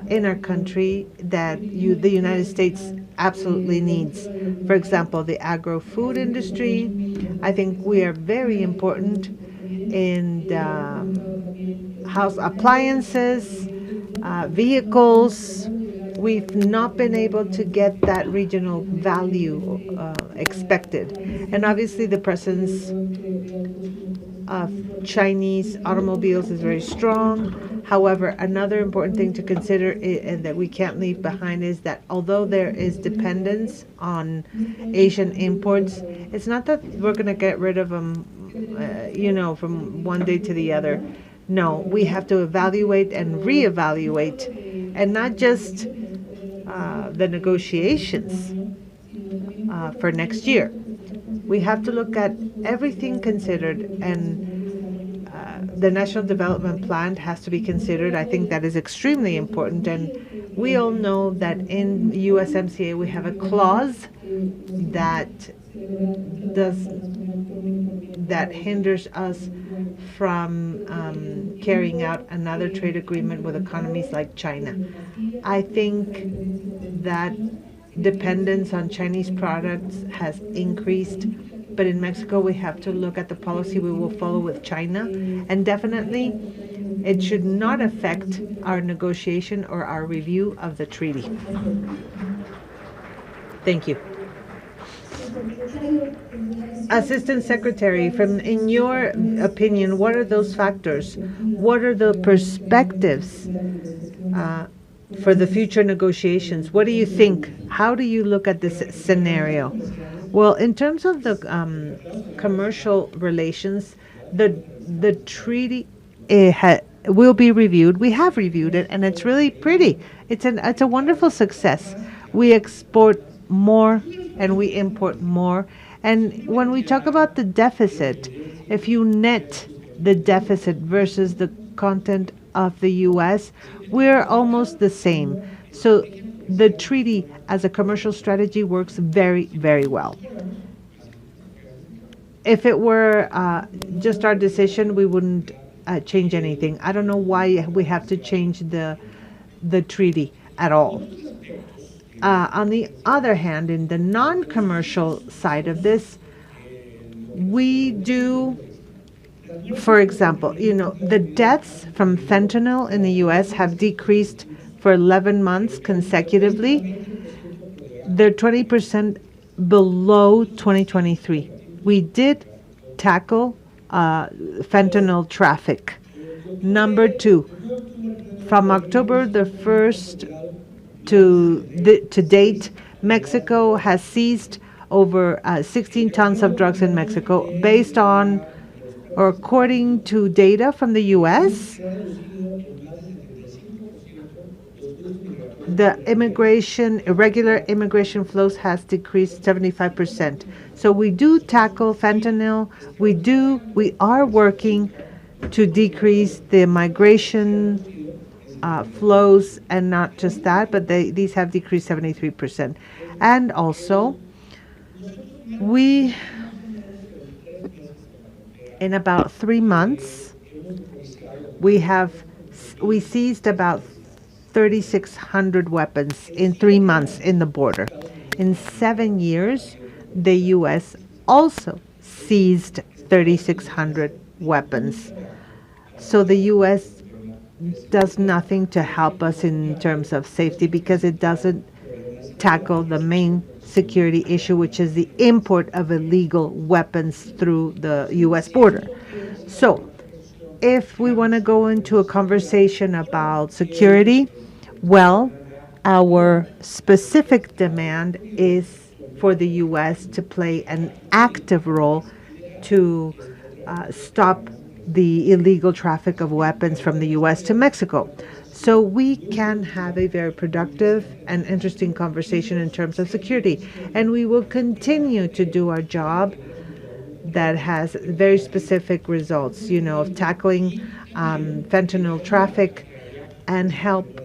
in our country that the United States absolutely needs. For example, the agro-food industry. I think we are very important in house appliances, vehicles. We've not been able to get that regional value expected. And obviously the presence of Chinese automobiles is very strong. However, another important thing to consider and that we can't leave behind is that although there is dependence on Asian imports, it's not that we're going to get rid of them, from one day to the other. No, we have to evaluate and reevaluate, and not just the negotiations for next year. We have to look at everything considered, and the National Development Plan has to be considered. I think that is extremely important, and we all know that in USMCA we have a clause that hinders us from carrying out another trade agreement with economies like China. I think that dependence on Chinese products has increased, but in Mexico we have to look at the policy we will follow with China, and definitely it should not affect our negotiation or our review of the treaty. Thank you. Assistant Secretary, in your opinion, what are those factors? What are the perspectives for the future negotiations? What do you think? How do you look at this scenario? Well, in terms of the commercial relations, the treaty will be reviewed. We have reviewed it, and it's really pretty. It's a wonderful success. We export more and we import more. And when we talk about the deficit, if you net the deficit versus the content of the U.S., we're almost the same. So the treaty as a commercial strategy works very, very well. If it were just our decision, we wouldn't change anything. I don't know why we have to change the treaty at all. On the other hand, in the non-commercial side of this, we do, for example, the deaths from fentanyl in the U.S. have decreased for 11 months consecutively. They're 20% below 2023. We did tackle fentanyl traffic. Number two, from October the 1st to date, Mexico has seized over 16 tons of drugs in Mexico based on, or according to data from the U.S., the irregular immigration flows has decreased 75%. So we do tackle fentanyl. We are working to decrease the migration flows, and not just that, but these have decreased 73%. And also, in about 3 months, we seized about 3,600 weapons in 3 months in the border. In 7 years, the U.S. also seized 3,600 weapons. So the U.S. does nothing to help us in terms of safety because it doesn't tackle the main security issue, which is the import of illegal weapons through the U.S. border. So if we want to go into a conversation about security, well, our specific demand is for the U.S. to play an active role to stop the illegal traffic of weapons from the U.S. to Mexico. So we can have a very productive and interesting conversation in terms of security. And we will continue to do our job that has very specific results, of tackling fentanyl traffic and help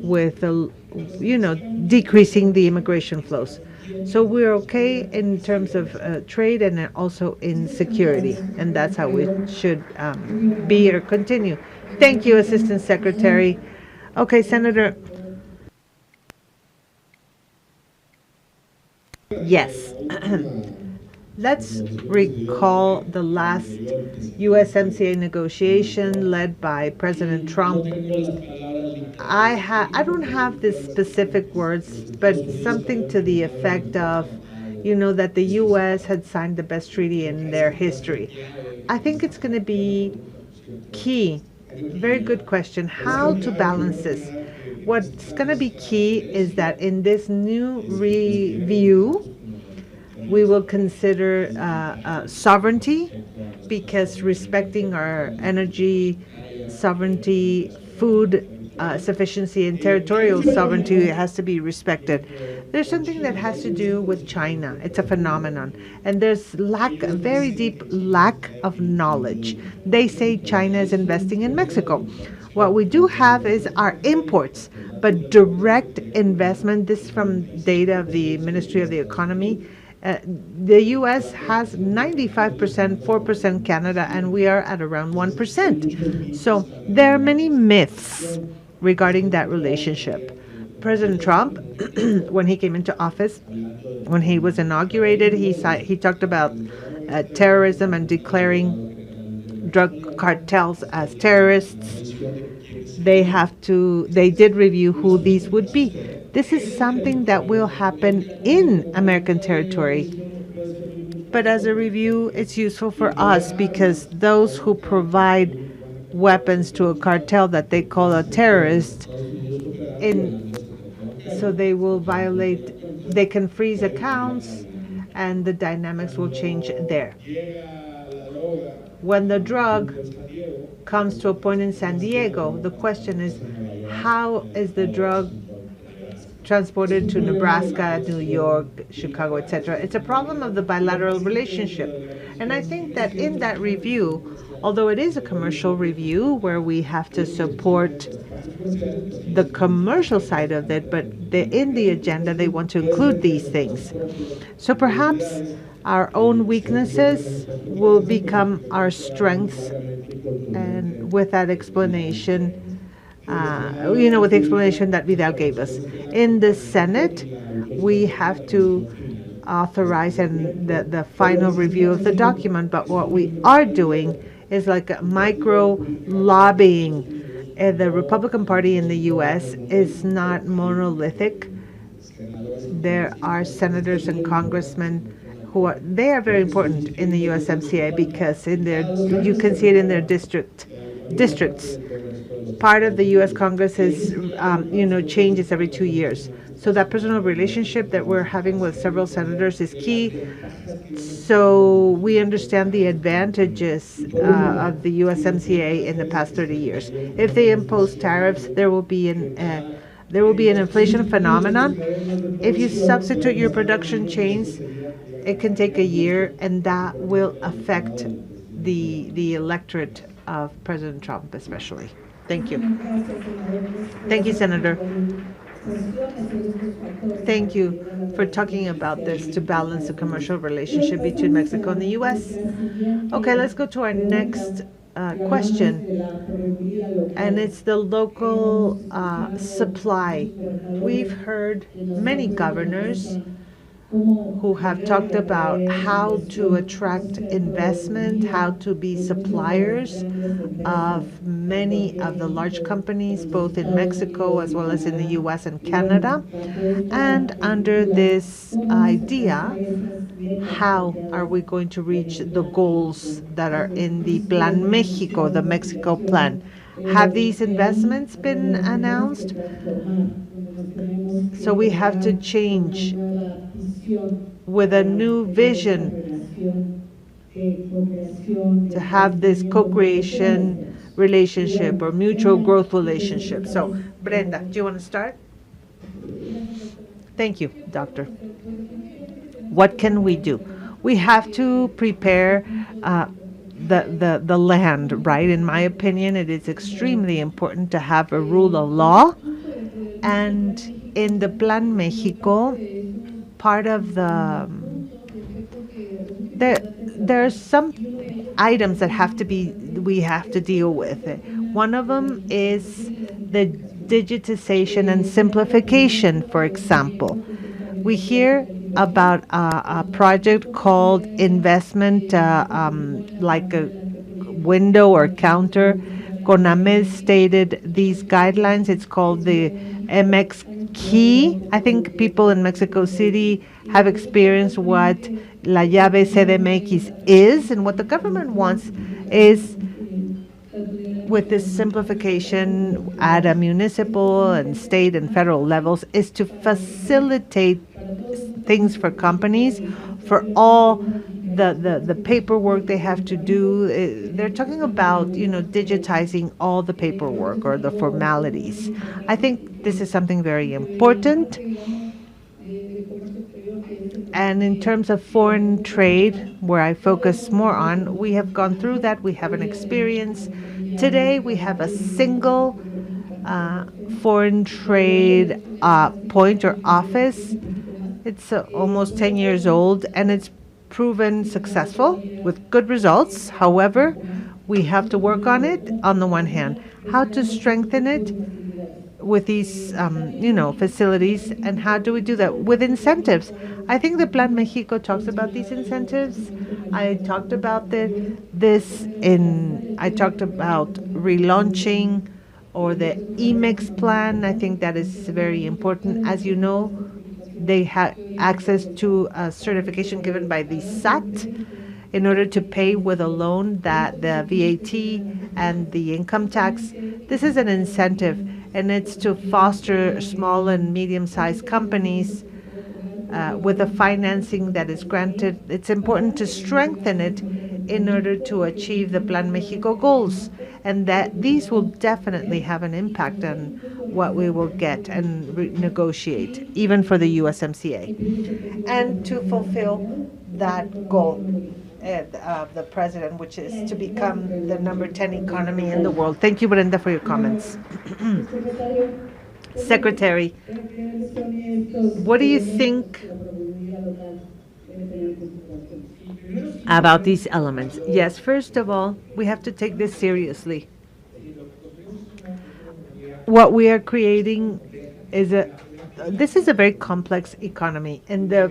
with, decreasing the immigration flows. So we're okay in terms of trade and also in security, and that's how we should be or continue. Thank you, Assistant Secretary. Okay, Senator. Yes. Let's recall the last USMCA negotiation led by President Trump. I don't have the specific words, but something to the effect of, that the U.S. had signed the best treaty in their history. I think it's going to be key. Very good question. How to balance this? What's going to be key is that in this new review, we will consider sovereignty, because respecting our energy sovereignty, food sufficiency and territorial sovereignty has to be respected. There's something that has to do with China. It's a phenomenon. And there's a very deep lack of knowledge. They say China is investing in Mexico. What we do have is our imports, but direct investment, this from data of the Ministry of the Economy, the U.S. has 95%, 4% Canada, and we are at around 1%. So there are many myths regarding that relationship. President Trump, when he came into office, when he was inaugurated, he talked about terrorism and declaring drug cartels as terrorists. They did review who these would be. This is something that will happen in American territory. But as a review, it's useful for us because those who provide weapons to a cartel that they call a terrorist, so they will violate, they can freeze accounts and the dynamics will change there. When the drug comes to a point in San Diego, the question is, how is the drug transported to Nebraska, New York, Chicago, etc.? It's a problem of the bilateral relationship. And I think that in that review, although it is a commercial review where we have to support the commercial side of it, but in the agenda they want to include these things. So perhaps our own weaknesses will become our strengths, and with that explanation, with the explanation that Vidal gave us. In the Senate, we have to authorize the final review of the document, but what we are doing is like a micro lobbying. The Republican Party in the U.S. is not monolithic. There are senators and congressmen they are very important in the USMCA because you can see it in their districts. Part of the U.S. Congress is, changes every 2 years. So that personal relationship that we're having with several senators is key. So we understand the advantages of the USMCA in the past 30 years. If they impose tariffs, there will be an inflation phenomenon. If you substitute your production chains, it can take a year, and that will affect the electorate of President Trump especially. Thank you. Thank you, Senator. Thank you for talking about this to balance the commercial relationship between Mexico and the U.S. Okay, let's go to our next question, and it's the local supply. We've heard many governors who have talked about how to attract investment, how to be suppliers of many of the large companies, both in Mexico as well as in the U.S. and Canada. And under this idea, how are we going to reach the goals that are in the Plan Mexico, the Mexico plan? Have these investments been announced? So we have to change with a new vision to have this co-creation relationship or mutual growth relationship. So, Brenda, do you want to start? Thank you, Doctor. What can we do? We have to prepare the land, right? In my opinion, it is extremely important to have a rule of law. And in the Plan Mexico, part of there are some items that we have to deal with. One of them is the digitization and simplification, for example. We hear about a project called investment, like a window or counter. CONAMED stated these guidelines. It's called the MX Key. I think people in Mexico City have experienced what La Llave CDMX is, and what the government wants is, with this simplification at a municipal and state and federal levels, is to facilitate things for companies, for all the paperwork they have to do. They're talking about, digitizing all the paperwork or the formalities. I think this is something very important. And in terms of foreign trade, where I focus more on, we have gone through that. We have an experience. Today, we have a single foreign trade point or office. It's almost 10 years old, and it's proven successful with good results. However, we have to work on it on the one hand. How to strengthen it with these, facilities, and how do we do that? With incentives. I think the Plan Mexico talks about these incentives. I talked about I talked about relaunching or the EMEX plan. I think that is very important. As you know, they have access to a certification given by the SAT in order to pay with a loan that the VAT and the income tax. This is an incentive, and it's to foster small and medium-sized companies with the financing that is granted. It's important to strengthen it in order to achieve the Plan Mexico goals, and that these will definitely have an impact on what we will get and negotiate, even for the USMCA, and to fulfill that goal of the president, which is to become the number 10 economy in the world. Thank you, Brenda, for your comments. Secretary, what do you think about these elements? Yes, first of all, we have to take this seriously. What we are creating is this is a very complex economy, and the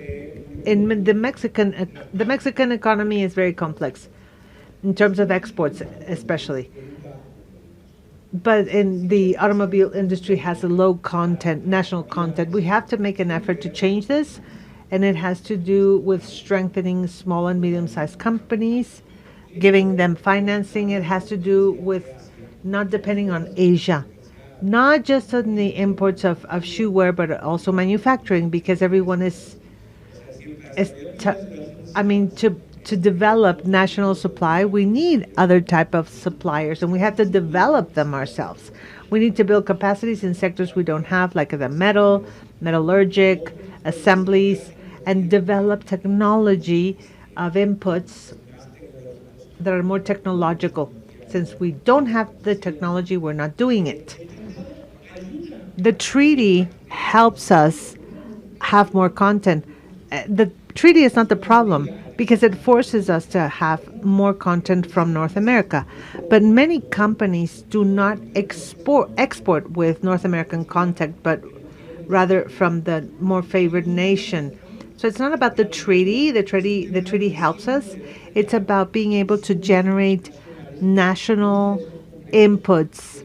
Mexican economy is very complex in terms of exports, especially. But in the automobile industry has a low content, national content. We have to make an effort to change this, and it has to do with strengthening small and medium-sized companies, giving them financing. It has to do with not depending on Asia, not just on the imports of shoe wear, but also manufacturing, because everyone to develop national supply, we need other type of suppliers, and we have to develop them ourselves. We need to build capacities in sectors we don't have, like the metallurgic, assemblies, and develop technology of inputs that are more technological. Since we don't have the technology, we're not doing it. The treaty helps us have more content. The treaty is not the problem, because it forces us to have more content from North America. But many companies do not export with North American content, but rather from the more favored nation. So it's not about the treaty. The treaty helps us. It's about being able to generate national inputs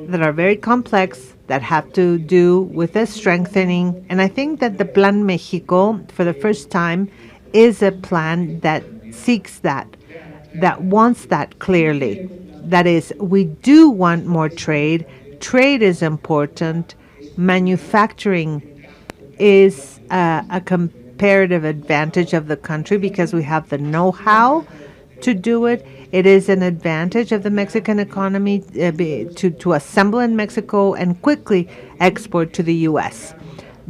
that are very complex, that have to do with the strengthening. And I think that the Plan Mexico, for the first time, is a plan that seeks that wants that clearly. That is, we do want more trade. Trade is important. Manufacturing is a comparative advantage of the country because we have the know-how to do it. It is an advantage of the Mexican economy to assemble in Mexico and quickly export to the U.S.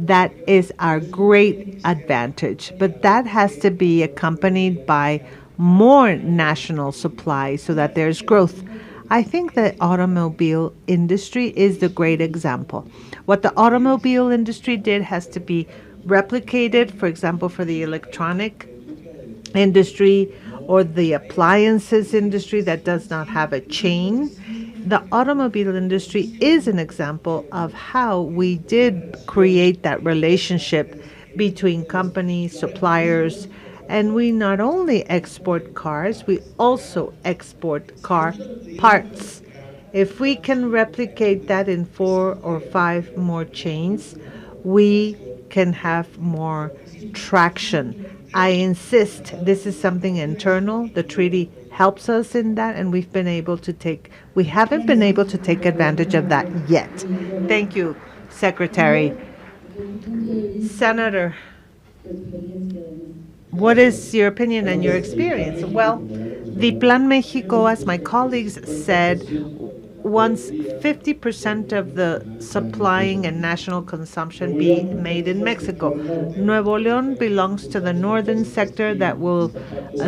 That is our great advantage, but that has to be accompanied by more national supply so that there's growth. I think the automobile industry is the great example. What the automobile industry did has to be replicated, for example, for the electronic industry or the appliances industry that does not have a chain. The automobile industry is an example of how we did create that relationship between companies, suppliers, and we not only export cars, we also export car parts. If we can replicate that in 4 or 5 more chains, we can have more traction. I insist this is something internal. The treaty helps us in that, and we haven't been able to take advantage of that yet. Thank you, Secretary. Senator, what is your opinion and your experience? Well, the Plan Mexico, as my colleagues said, wants 50% of the supplying and national consumption be made in Mexico. Nuevo León belongs to the northern sector that will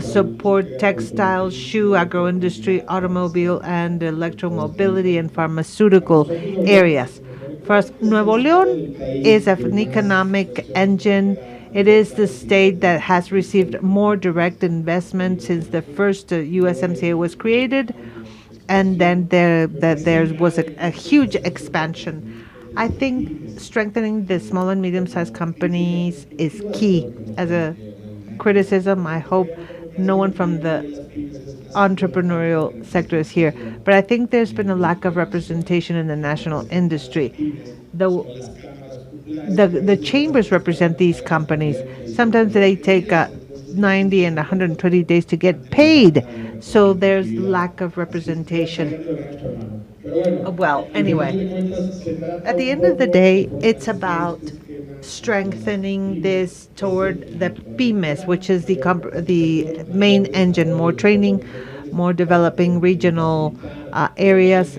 support textiles, shoe, agroindustry, automobile, and electromobility and pharmaceutical areas. First, Nuevo León is an economic engine. It is the state that has received more direct investment since the first USMCA was created, and then there was a huge expansion. I think strengthening the small and medium-sized companies is key. As a criticism, I hope no one from the entrepreneurial sector is here, but I think there's been a lack of representation in the national industry. The chambers represent these companies. Sometimes they take 90 and 120 days to get paid, so there's lack of representation. Well, anyway, at the end of the day, it's about strengthening this toward the pymes, which is the main engine, more training, more developing regional areas,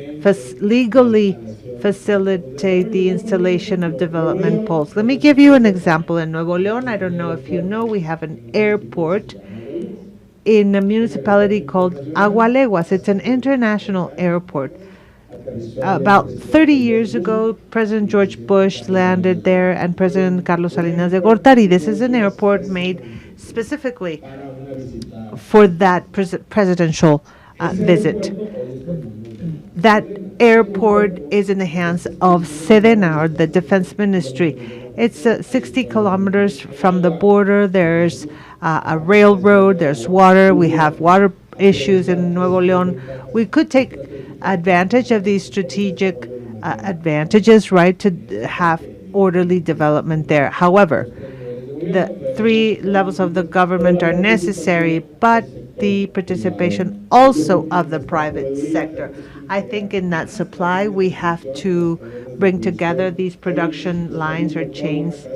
legally facilitate the installation of development poles. Let me give you an example. In Nuevo León, I don't know if you know, we have an airport in a municipality called Agualeguas. It's an international airport. About 30 years ago, President George Bush landed there and President Carlos Salinas de Gortari. This is an airport made specifically for that presidential visit. That airport is in the hands of Sedena, or the Defense Ministry. It's 60 kilometers from the border. There's a railroad, there's water. We have water issues in Nuevo León. We could take advantage of these strategic advantages, right, to have orderly development there. However, the three levels of the government are necessary, but the participation also of the private sector. I think in that supply, we have to bring together these production lines or chains.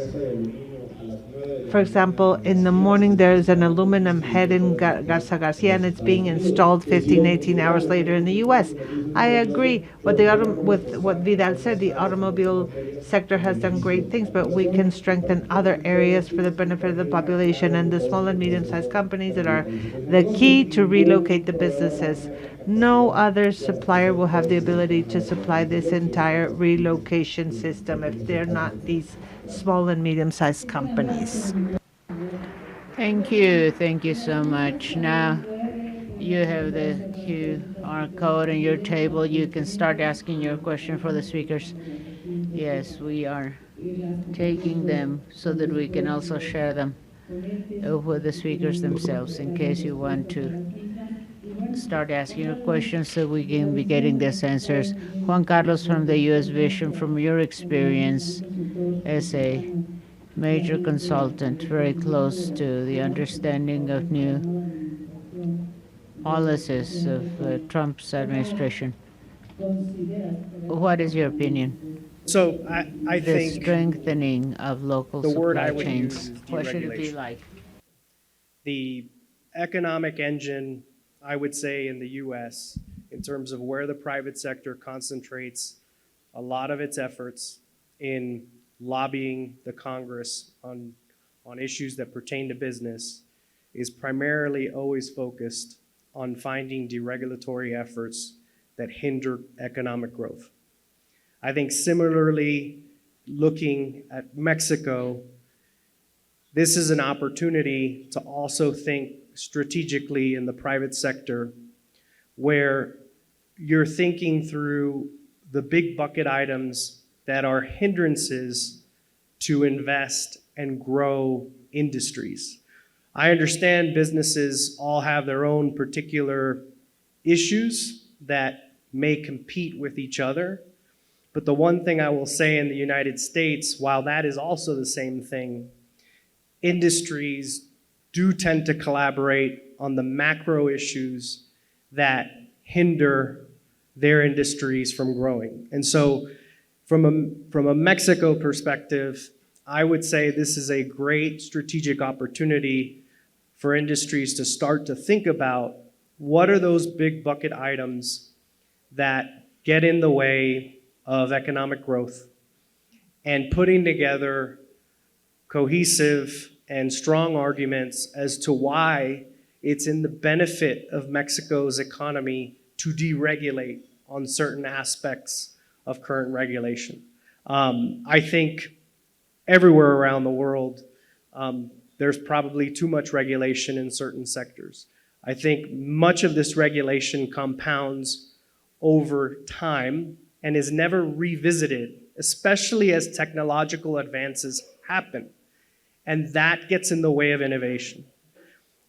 For example, in the morning, there's an aluminum head in Garza Garcia, and it's being installed 15, 18 hours later in the U.S. I agree with what Vidal said. The automobile sector has done great things, but we can strengthen other areas for the benefit of the population and the small and medium-sized companies that are the key to relocate the businesses. No other supplier will have the ability to supply this entire relocation system if they're not these small and medium-sized companies. Thank you so much. Now you have the QR code on your table. You can start asking your question for the speakers. Yes, we are taking them so that we can also share them with the speakers themselves in case you want to start asking your questions so we can be getting these answers. Juan Carlos, from the U.S. Vision, from your experience as a major consultant, very close to the understanding of new policies of Trump's administration, what is your opinion? So I The think strengthening of local the word I supply would use chains, is what should it be deregulation. like? The economic engine, I would say, in the U.S., in terms of where the private sector concentrates a lot of its efforts in lobbying the Congress on issues that pertain to business, is primarily always focused on finding deregulatory efforts that hinder economic growth. I think similarly, looking at Mexico, this is an opportunity to also think strategically in the private sector, where you're thinking through the big bucket items that are hindrances to invest and grow industries. I understand businesses all have their own particular issues that may compete with each other, but the one thing I will say in the United States, while that is also the same thing, industries do tend to collaborate on the macro issues that hinder their industries from growing. And so from a Mexico perspective, I would say this is a great strategic opportunity for industries to start to think about what are those big bucket items that get in the way of economic growth, and putting together cohesive and strong arguments as to why it's in the benefit of Mexico's economy to deregulate on certain aspects of current regulation. I think everywhere around the world, there's probably too much regulation in certain sectors. I think much of this regulation compounds over time and is never revisited, especially as technological advances happen. And that gets in the way of innovation.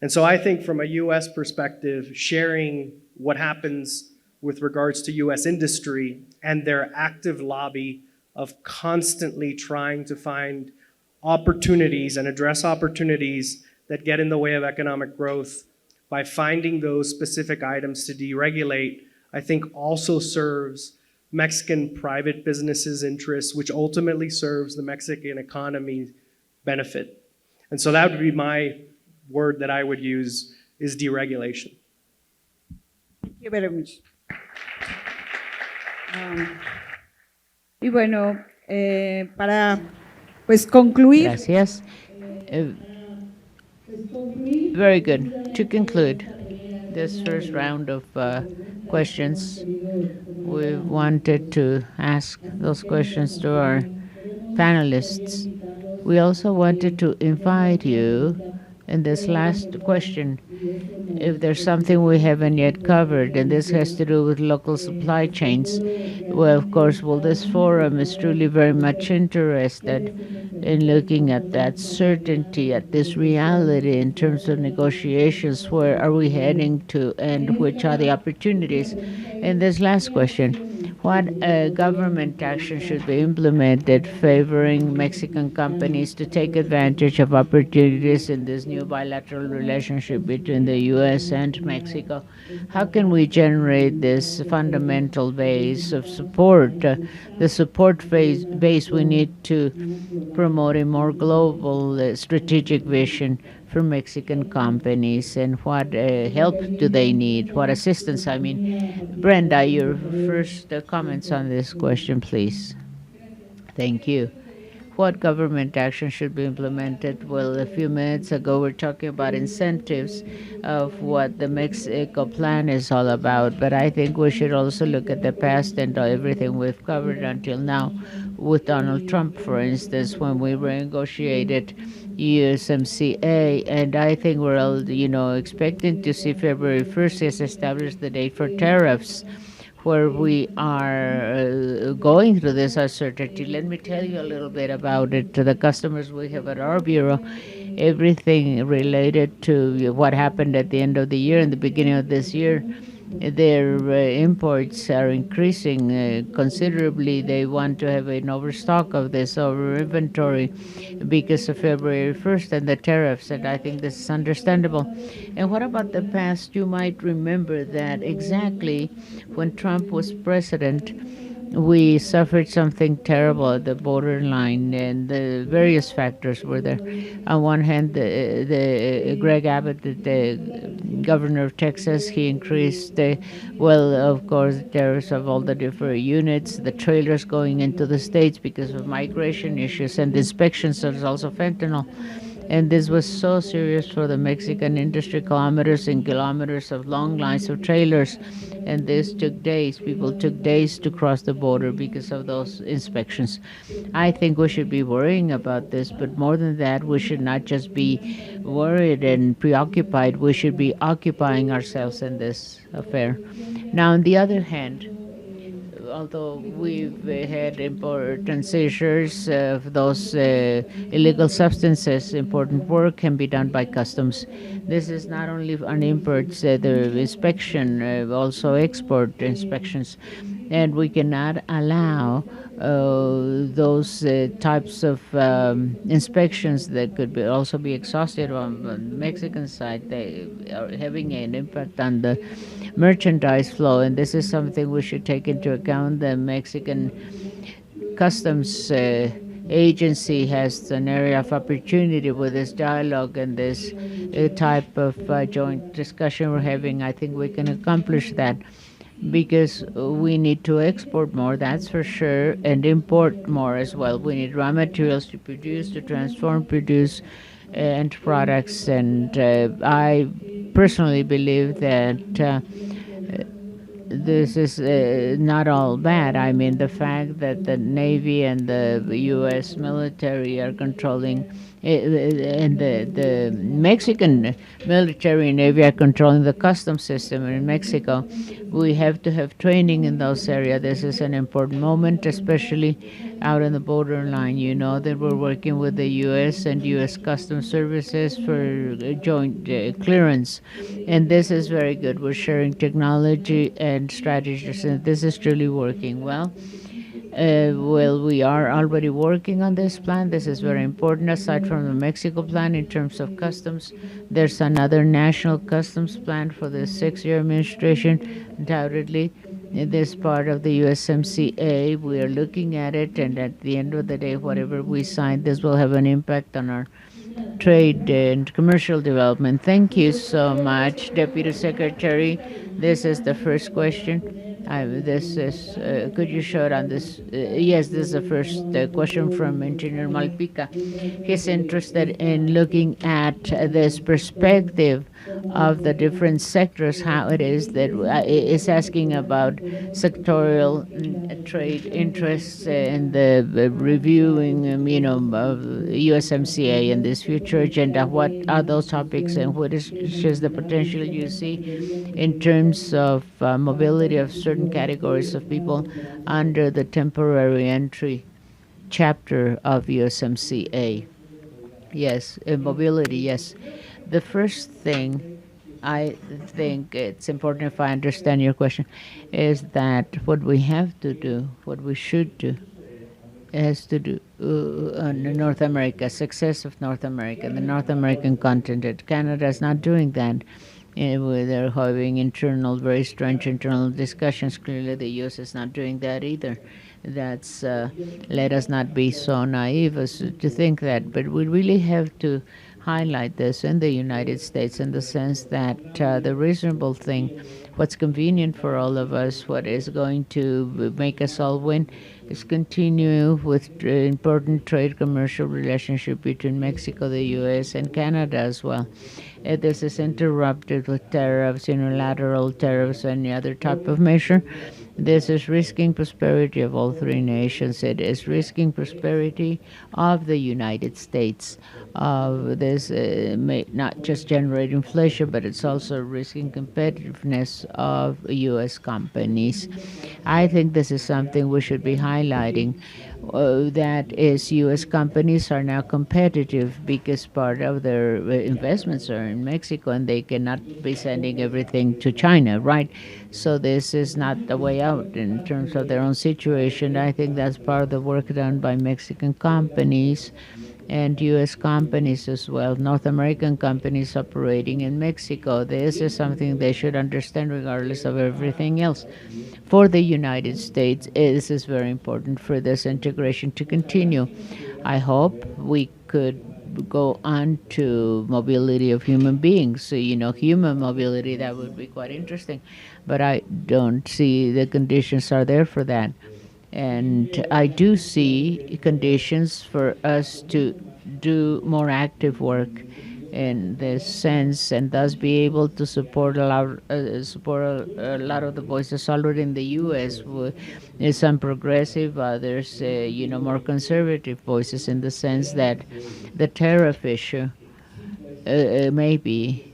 And so I think from a US perspective, sharing what happens with regards to US industry and their active lobby of constantly trying to find opportunities and address opportunities that get in the way of economic growth by finding those specific items to deregulate, I think also serves Mexican private businesses' interests, which ultimately serves the Mexican economy benefit. And so that would be my word that I would use, is deregulation. Thank you very much. Y bueno, para pues concluir. Gracias. Very good. To conclude this first round of questions, we wanted to ask those questions to our panelists. We also wanted to invite you in this last question, if there's something we haven't yet covered, and this has to do with local supply chains. Well, of course, this forum is truly very much interested in looking at that certainty, at this reality in terms of negotiations. Where are we heading to, and which are the opportunities? In this last question, what government action should be implemented favoring Mexican companies to take advantage of opportunities in this new bilateral relationship between the U.S. and Mexico? How can we generate this fundamental base of support, the support base we need to promote a more global strategic vision for Mexican companies, and what help do they need? What assistance? I mean, Brenda, your first comments on this question, please. Thank you. What government action should be implemented? Well, a few minutes ago, we were talking about incentives of what the Mexico plan is all about, but I think we should also look at the past and everything we've covered until now with Donald Trump, for instance, when we renegotiated USMCA, and I think we're all, expecting to see February 1st has established the date for tariffs, where we are going through this uncertainty. Let me tell you a little bit about it. To the customers we have at our bureau, everything related to what happened at the end of the year and the beginning of this year, their imports are increasing considerably. They want to have an overstock of this over inventory because of February 1st and the tariffs, and I think this is understandable. And what about the past? You might remember that exactly when Trump was president, we suffered something terrible at the borderline, and the various factors were there. On one hand, the Greg Abbott, the governor of Texas, he increased of course, the tariffs of all the different units, the trailers going into the states because of migration issues, and inspections. There's also fentanyl. And this was so serious for the Mexican industry, kilometers and kilometers of long lines of trailers. And this took days. People took days to cross the border because of those inspections. I think we should be worrying about this, but more than that, we should not just be worried and preoccupied. We should be occupying ourselves in this affair. Now, on the other hand, although we've had important seizures of those illegal substances, important work can be done by customs. This is not only on imports, the inspection, also export inspections. And we cannot allow those types of inspections that could also be exhausted on the Mexican side. They are having an impact on the merchandise flow, and this is something we should take into account. The Mexican customs agency has an area of opportunity with this dialogue and this type of joint discussion we're having. I think we can accomplish that because we need to export more, that's for sure, and import more as well. We need raw materials to produce, to transform, produce end products, and I personally believe that this is not all bad. I mean, the fact that the Navy and the U.S. military are controlling, and the Mexican military and Navy are controlling the customs system in Mexico. We have to have training in those areas. This is an important moment, especially out in the borderline. You know that we're working with the U.S. and U.S. Customs Services for joint clearance, and this is very good. We're sharing technology and strategies, and this is truly working well. Well, we are already working on this plan. This is very important. Aside from the Mexico plan in terms of customs, there's another national customs plan for the 6-year administration. Undoubtedly, this part of the USMCA, we are looking at it, and at the end of the day, whatever we sign, this will have an impact on our trade and commercial development. Thank you so much, Deputy Secretary. This is the first question. This is, could you show it on this? Yes, this is the first question from Engineer Malpica. He's interested in looking at this perspective of the different sectors, how it is that is asking about sectorial trade interests and the reviewing, of USMCA and this future agenda. What are those topics, and what is just the potential you see in terms of mobility of certain categories of people under the temporary entry chapter of USMCA? Yes, mobility, yes. The first thing, I think it's important, if I understand your question, is that what we have to do, what we should do, has to do on North America, success of North America, the North American continent. Canada is not doing that. They're having very strange internal discussions. Clearly, the U.S. is not doing that either. That's let us not be so naive as to think that, but we really have to highlight this in the United States in the sense that the reasonable thing, what's convenient for all of us, what is going to make us all win, is continue with important trade commercial relationship between Mexico, the U.S., and Canada as well. This is interrupted with tariffs, unilateral tariffs, any other type of measure. This is risking prosperity of all three nations. It is risking prosperity of the United States. This may not just generate inflation, but it's also risking competitiveness of U.S. companies. I think this is something we should be highlighting. That is, U.S. companies are now competitive because part of their investments are in Mexico, and they cannot be sending everything to China, right? So this is not the way out in terms of their own situation. I think that's part of the work done by Mexican companies and U.S. companies as well, North American companies operating in Mexico. This is something they should understand regardless of everything else. For the United States, this is very important for this integration to continue. I hope we could go on to mobility of human beings. So, human mobility, that would be quite interesting. But I don't see the conditions are there for that. And I do see conditions for us to do more active work in this sense, and thus be able to support a lot of the voices already in the U.S. Some progressive, others, more conservative voices, in the sense that the tariff issue may be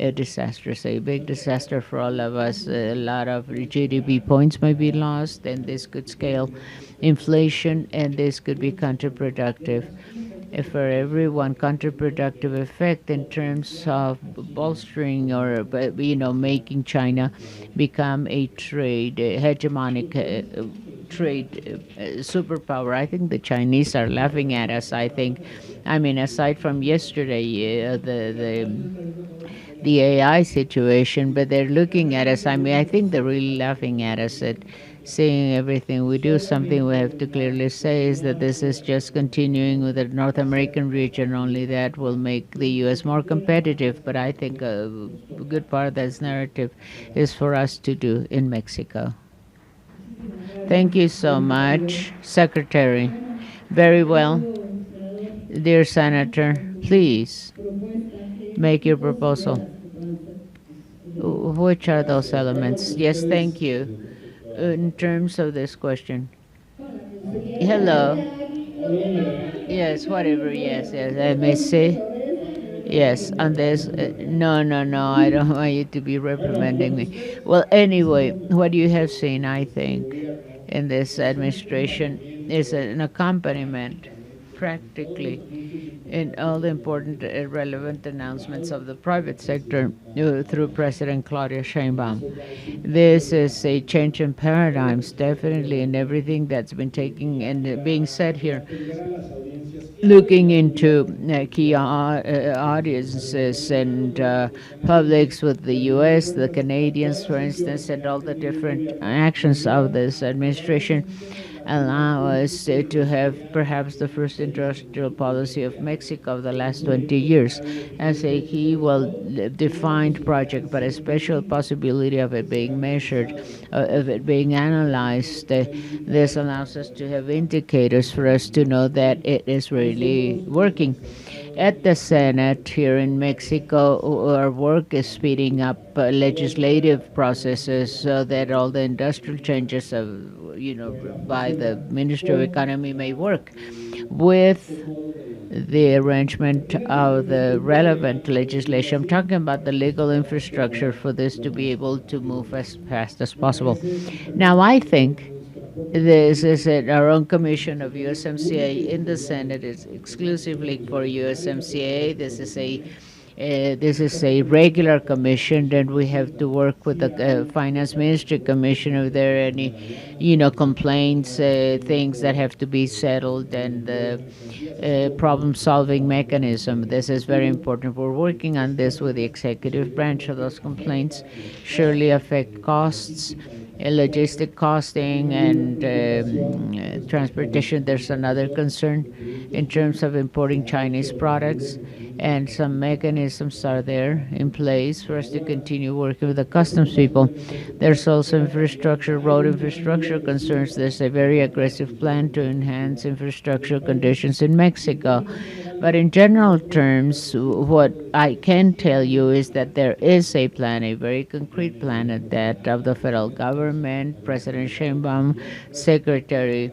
a big disaster for all of us. A lot of GDP points may be lost, and this could scale inflation, and this could be counterproductive. For everyone, counterproductive effect in terms of bolstering or making China become a hegemonic trade superpower. I think the Chinese are laughing at us. Aside from yesterday, the AI situation, but they're looking at us. I think they're really laughing at us. seeing everything we do. Something we have to clearly say is that this is just continuing with the North American region. Only that will make the U.S. more competitive. But I think a good part of this narrative is for us to do in Mexico. Thank you so much, Secretary. Very well. Dear Senator, please make your proposal. Which are those elements? Yes, thank you. In terms of this question. Hello. Yes, whatever. Yes, yes. Let me see. Yes, on this. No, no, no. I don't want you to be reprimanding me. Well, anyway, what you have seen, I think, in this administration is an accompaniment, practically, in all the important relevant announcements of the private sector through President Claudia Sheinbaum. This is a change in paradigms, definitely, in everything that's been taking and being said here. Looking into key audiences and publics with the U.S., the Canadians, for instance, and all the different actions of this administration allow us to have perhaps the first industrial policy of Mexico of the last 20 years as a key, well-defined project, but a special possibility of it being measured, of it being analyzed. This allows us to have indicators for us to know that it is really working. At the Senate here in Mexico, our work is speeding up legislative processes so that all the industrial changes by the Ministry of Economy may work with the arrangement of the relevant legislation. I'm talking about the legal infrastructure for this to be able to move as fast as possible. Now, I think this is our own commission of USMCA in the Senate. It's exclusively for USMCA. This is a regular commission, and we have to work with the Finance Ministry Commission if there are any, complaints, things that have to be settled, and the problem-solving mechanism. This is very important. We're working on this with the executive branch. Of those complaints surely affect costs, logistic costing, and transportation. There's another concern in terms of importing Chinese products, and some mechanisms are there in place for us to continue working with the customs people. There's also infrastructure, road infrastructure concerns. There's a very aggressive plan to enhance infrastructure conditions in Mexico. But in general terms, what I can tell you is that there is a plan, a very concrete plan at that, of the federal government, President Sheinbaum, Secretary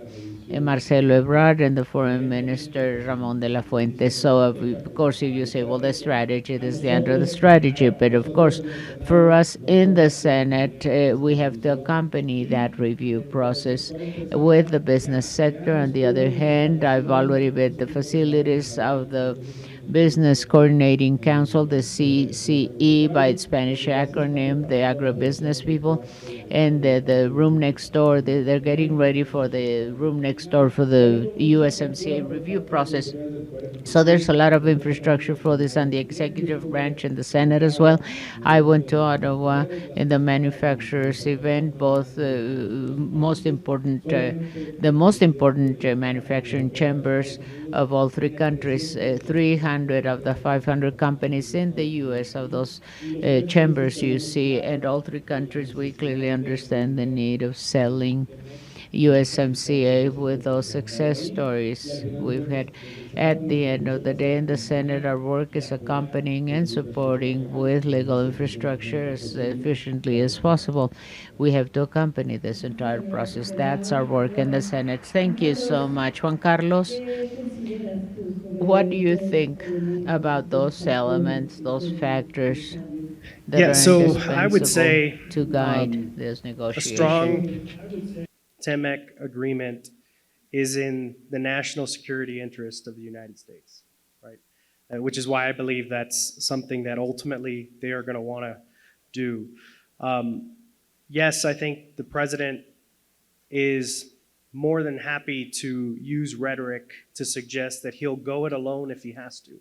Marcelo Ebrard, and the Foreign Minister Ramon de la Fuente. So, of course, if you say, well, the strategy, this is the end of the strategy. But, of course, for us in the Senate, we have to accompany that review process with the business sector. On the other hand, I've already been the facilities of the Business Coordinating Council, the CCE by its Spanish acronym, the agribusiness people, and the room next door. They're getting ready for the room next door for the USMCA review process. So there's a lot of infrastructure for this on the executive branch and the Senate as well. I went to Ottawa in the manufacturers event, both the most important manufacturing chambers of all three countries. 300 of the 500 companies in the U.S. of those chambers you see, and all three countries, we clearly understand the need of selling USMCA with those success stories we've had. At the end of the day in the Senate, our work is accompanying and supporting with legal infrastructure as efficiently as possible. We have to accompany this entire process. That's our work in the Senate. Thank you so much. Juan Carlos, what do you think about those elements, those factors that are So I indispensable would say to guide this a negotiation? strong T-MEC agreement is in the national security interest of the United States, right? Which is why I believe that's something that ultimately they are going to want to do. Yes, I think the president is more than happy to use rhetoric to suggest that he'll go it alone if he has to.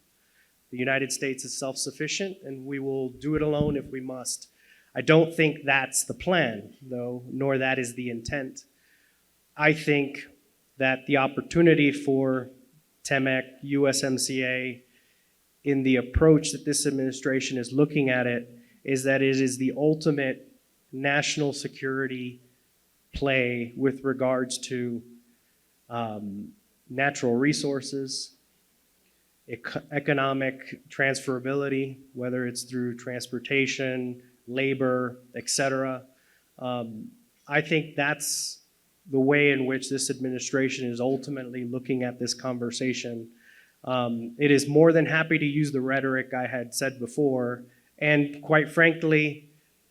The United States is self-sufficient, and we will do it alone if we must. I don't think that's the plan, though, nor that is the intent. I think that the opportunity for T-MEC, USMCA, in the approach that this administration is looking at it, is that it is the ultimate national security play with regards to natural resources, economic transferability, whether it's through transportation, labor, etc. I think that's the way in which this administration is ultimately looking at this conversation. It is more than happy to use the rhetoric I had said before, and quite frankly,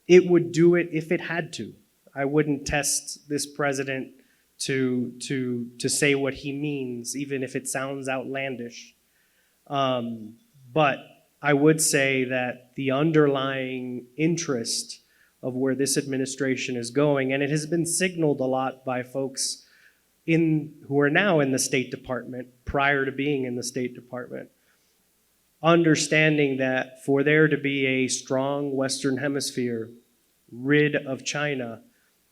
it would do it if it had to. I wouldn't test this president to say what he means, even if it sounds outlandish. But I would say that the underlying interest of where this administration is going, and it has been signaled a lot by folks who are now in the State Department, prior to being in the State Department, understanding that for there to be a strong Western Hemisphere rid of China,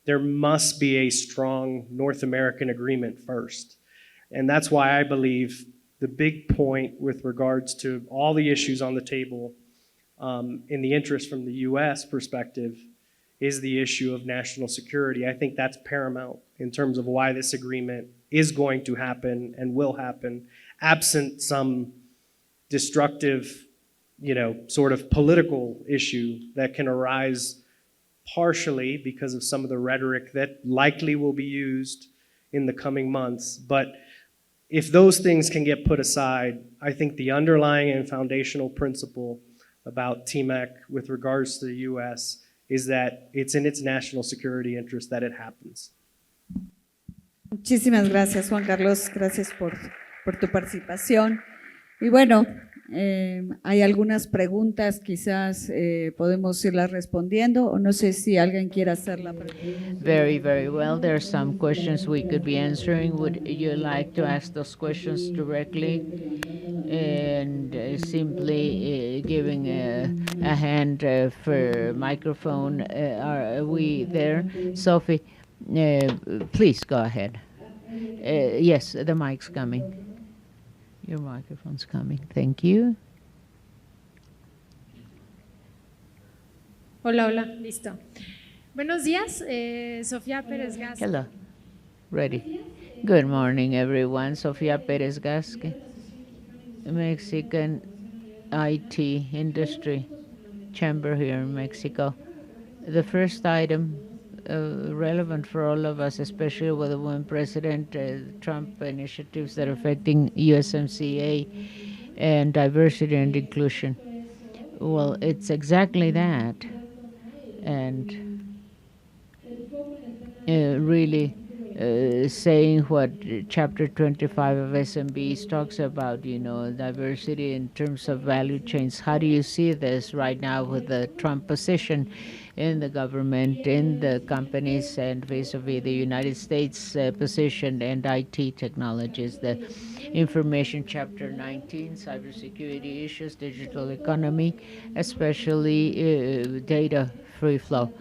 there must be a strong North American agreement first. And that's why I believe the big point with regards to all the issues on the table in the interest from the US perspective is the issue of national security. I think that's paramount in terms of why this agreement is going to happen and will happen, absent some destructive, sort of political issue that can arise partially because of some of the rhetoric that likely will be used in the coming months. But if those things can get put aside, I think the underlying and foundational principle about T-MEC with regards to the US is that it's in its national security interest that it happens. Muchísimas gracias, Juan Carlos. Gracias por tu participación. Y bueno, hay algunas preguntas, quizás podemos irlas respondiendo, o no sé si alguien quiere hacer la pregunta. Very, very well. There are some questions we could be answering. Would you like to ask those questions directly? And simply giving a hand for microphone. Are we there? Sophie, please go ahead. Yes, the mic's coming. Your microphone's coming. Thank you. Hola, hola, listo. Buenos días, Sofía Pérez Gasque. Hello. Ready. Good morning, everyone. Sofía Pérez Gasque, Mexican IT industry chamber here in Mexico. The first item relevant for all of us, especially with the when President Trump initiatives that are affecting USMCA and diversity and inclusion. Well, it's exactly that. And really saying what Chapter 25 of SMBs talks about, diversity in terms of value chains. How do you see this right now with the Trump position in the government, in the companies, and vis-a-vis the United States position and IT technologies, the information Chapter 19, cybersecurity issues, digital economy, especially data free flow.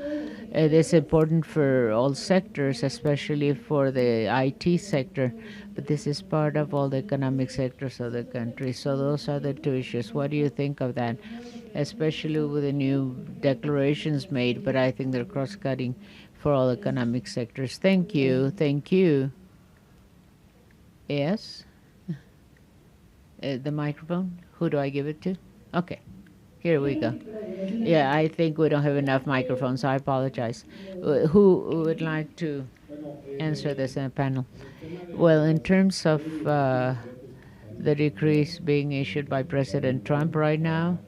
It is important for all sectors, especially for the IT sector, but this is part of all the economic sectors of the country. So those are the two issues. What do you think of that? Especially with the new declarations made, but I think they're cross-cutting for all economic sectors. Thank you. Thank you. Yes? The microphone? Who do I give it to? Okay. Here we go. Yeah, I think we don't have enough microphones. I apologize. Who would like to answer this in the panel? Well, in terms of the decrees being issued by President Trump right now,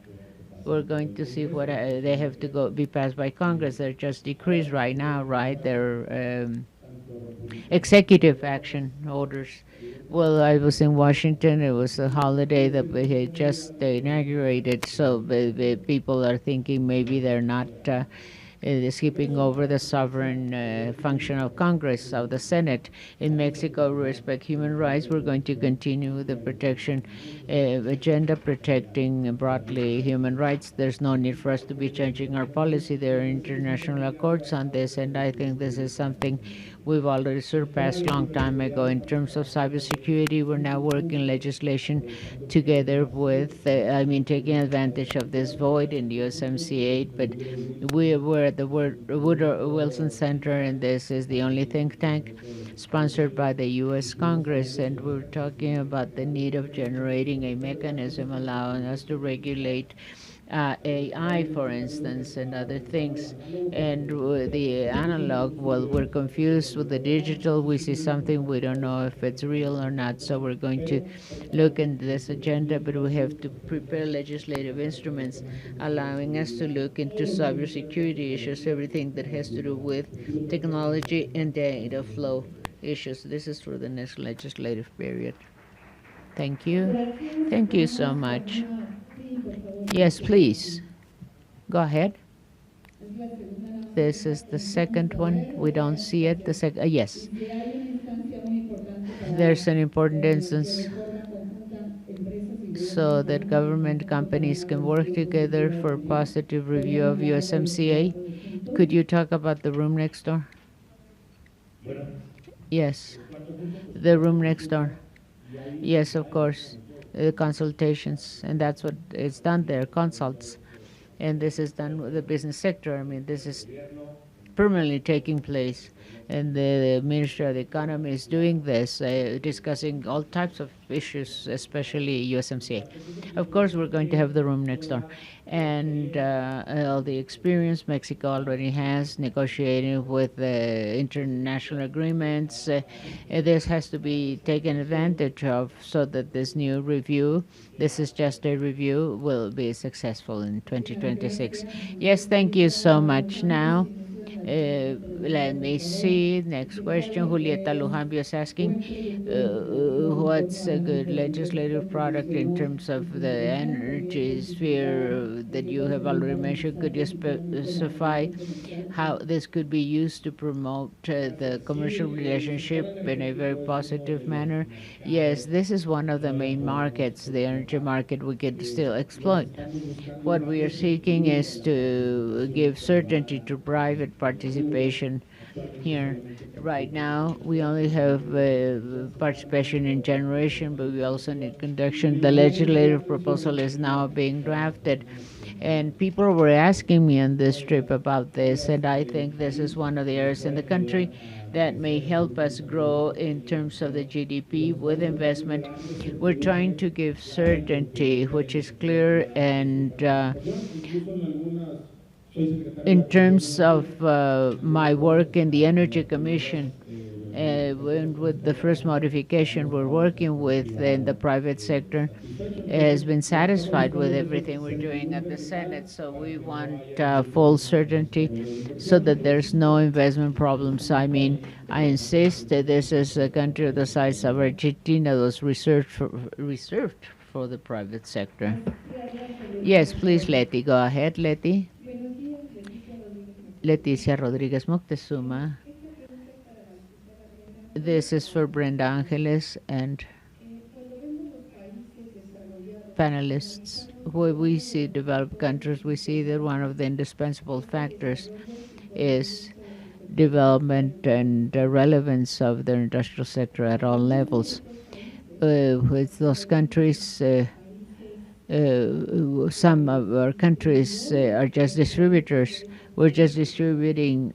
we're going to see what they have to be passed by Congress. They're just decrees right now, right? They're executive action orders. Well, I was in Washington. It was a holiday that we had just inaugurated, so the people are thinking maybe they're not skipping over the sovereign function of Congress, of the Senate. In Mexico, we respect human rights. We're going to continue the protection agenda, protecting broadly human rights. There's no need for us to be changing our policy. There are international accords on this, and I think this is something we've already surpassed a long time ago. In terms of cybersecurity, we're now working legislation together with, taking advantage of this void in USMCA, but we're at the Woodrow Wilson Center, and this is the only think tank sponsored by the U.S. Congress, and we're talking about the need of generating a mechanism allowing us to regulate AI, for instance, and other things. And the analog, well, we're confused with the digital. We see something, we don't know if it's real or not. So we're going to look into this agenda, but we have to prepare legislative instruments allowing us to look into cybersecurity issues, everything that has to do with technology and data flow issues. This is for the next legislative period. Thank you. Thank you so much. Yes, please. Go ahead. This is the second one. We don't see it. The second, yes. There's an important instance so that government companies can work together for positive review of USMCA. Could you talk about the room next door? Yes. The room next door. Yes, of course. Consultations, and that's what is done there, consults. And this is done with the business sector. I mean, this is permanently taking place, and the Ministry of the Economy is doing this, discussing all types of issues, especially USMCA. Of course, we're going to have the room next door. And all the experience Mexico already has negotiating with international agreements, this has to be taken advantage of so that this new review, this is just a review, will be successful in 2026. Yes, thank you so much. Now, let me see. Next question. Julieta Lujambio is asking, what's a good legislative product in terms of the energy sphere that you have already mentioned? Could you specify how this could be used to promote the commercial relationship in a very positive manner? Yes, this is one of the main markets, the energy market we could still exploit. What we are seeking is to give certainty to private participation here. Right now, we only have participation in generation, but we also need conduction. The legislative proposal is now being drafted, and people were asking me on this trip about this, and I think this is one of the areas in the country that may help us grow in terms of the GDP with investment. We're trying to give certainty, which is clear, and in terms of my work in the Energy Commission, with the first modification we're working with in the private sector, has been satisfied with everything we're doing at the Senate. So we want full certainty so that there's no investment problems. I mean, I insist that this is a country of the size of Argentina that was reserved for the private sector. Yes, please, Leti. Go ahead, Leti. Leticia Rodriguez Moctezuma. This is for Brenda Angeles and panelists. When we see developed countries, we see that one of the indispensable factors is development and the relevance of the industrial sector at all levels. With those countries, some of our countries are just distributors. We're just distributing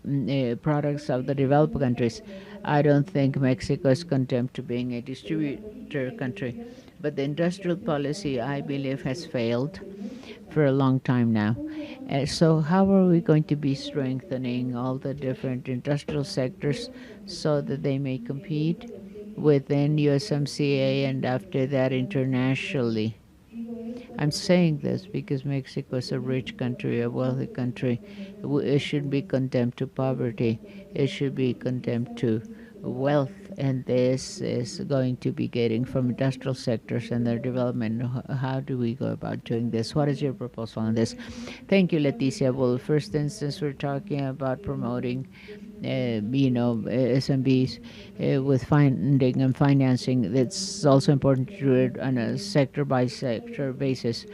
products of the developed countries. I don't think Mexico is condemned to being a distributor country. But the industrial policy, I believe, has failed for a long time now. So how are we going to be strengthening all the different industrial sectors so that they may compete within USMCA and after that internationally? I'm saying this because Mexico is a rich country, a wealthy country. It should be condemned to poverty. It should be condemned to wealth, and this is going to be getting from industrial sectors and their development. How do we go about doing this? What is your proposal on this? Thank you, Leticia. Well, first instance, we're talking about promoting SMBs with funding and financing. It's also important to do it on a sector by sector basis.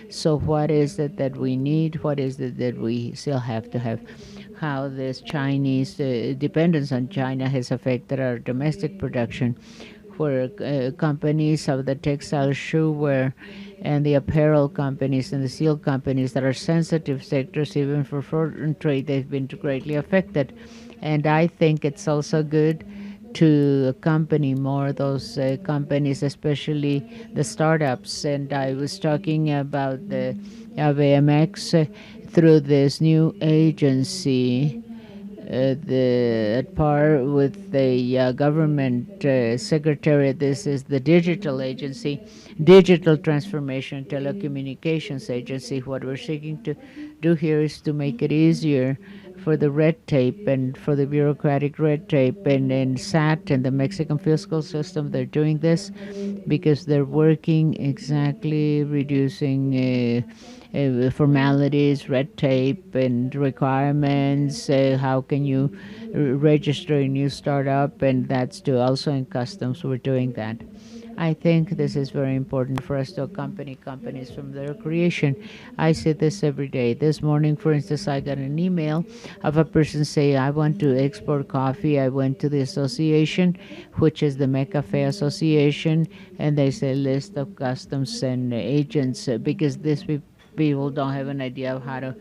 So what is it that we need? What is it that we still have to have? How this Chinese dependence on China has affected our domestic production, where companies of the textile, shoe and the apparel companies and the steel companies that are sensitive sectors, even for foreign trade, they've been greatly affected. And I think it's also good to accompany more those companies, especially the startups. And I was talking about the ABMX through this new agency, at par with the government secretariat. This is the digital agency, digital transformation telecommunications agency. What we're seeking to do here is to make it easier for the red tape and for the bureaucratic red tape, and in SAT and the Mexican fiscal system, they're doing this because they're working exactly reducing formalities, red tape, and requirements. How can you register a new startup? And that's to also in customs. We're doing that. I think this is very important for us to accompany companies from their creation. I say this every day. This morning, for instance, I got an email of a person saying, I want to export coffee. I went to the association, which is the McCafe Association, and there's a list of customs and agents because this people don't have an idea of how to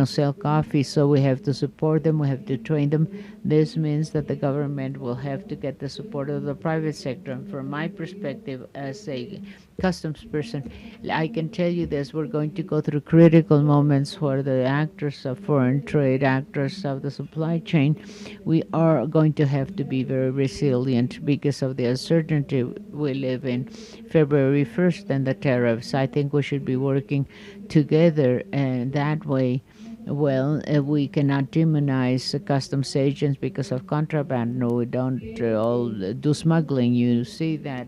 sell coffee. So we have to support them. We have to train them. This means that the government will have to get the support of the private sector. And from my perspective as a customs person, I can tell you this: we're going to go through critical moments where the actors of foreign trade, actors of the supply chain, we are going to have to be very resilient because of the uncertainty we live in. February 1st and the tariffs. I think we should be working together, and that way, we cannot demonize customs agents because of contraband. No, we don't all do smuggling. You see that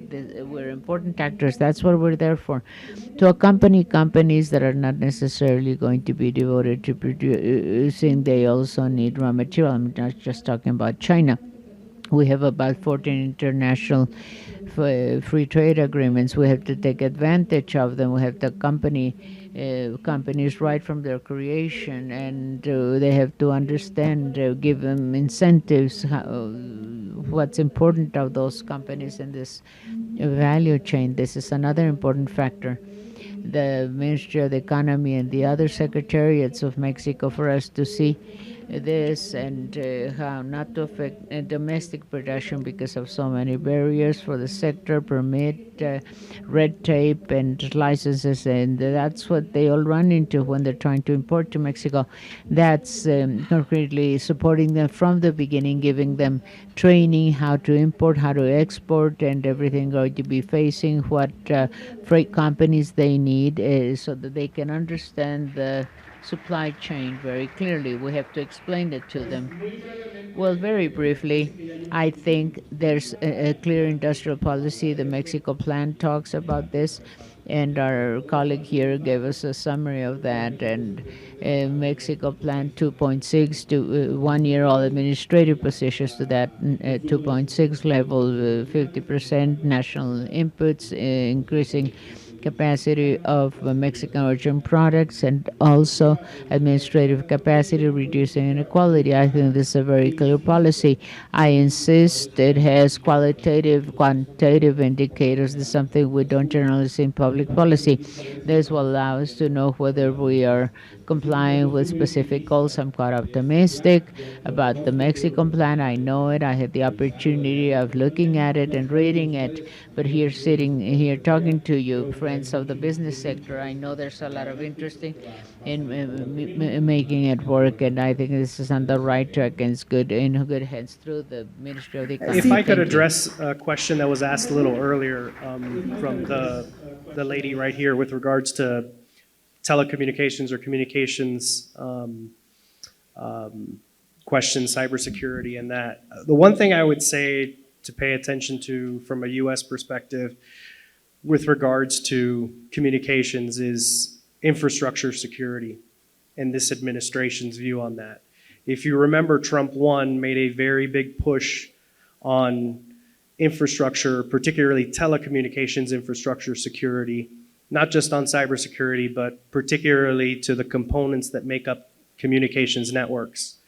we're important actors. That's what we're there for, to accompany companies that are not necessarily going to be devoted to producing. They also need raw material. I'm not just talking about China. We have about 14 international free trade agreements. We have to take advantage of them. We have to accompany companies right from their creation, and they have to understand, give them incentives, what's important of those companies in this value chain. This is another important factor. The Ministry of the Economy and the other secretariats of Mexico, for us to see this and how not to affect domestic production because of so many barriers for the sector, permit, red tape, and licenses, and that's what they all run into when they're trying to import to Mexico. That's concretely supporting them from the beginning, giving them training how to import, how to export, and everything going to be facing what freight companies they need so that they can understand the supply chain very clearly. We have to explain it to them. Well, very briefly, I think there's a clear industrial policy. The Mexico plan talks about this, and our colleague here gave us a summary of that. And Mexico plan 2.6 to 1 year all administrative positions to that 2.6 level, 50% national inputs, increasing capacity of Mexican origin products, and also administrative capacity, reducing inequality. I think this is a very clear policy. I insist it has qualitative, quantitative indicators. This is something we don't generally see in public policy. This will allow us to know whether we are complying with specific goals. I'm quite optimistic about the Mexican plan. I know it. I had the opportunity of looking at it and reading it. But here, sitting here talking to you, friends of the business sector, I know there's a lot of interest in making it work, and I think this is on the right track and it's good, in good hands through the Ministry of the Economy. If I could address a question that was asked a little earlier from the lady right here with regards to telecommunications or communications question, cybersecurity and that. The one thing I would say to pay attention to from a U.S. perspective with regards to communications is infrastructure security and this administration's view on that. If you remember, Trump 1 made a very big push on infrastructure, particularly telecommunications infrastructure security, not just on cybersecurity, but particularly to the components that make up communications networks.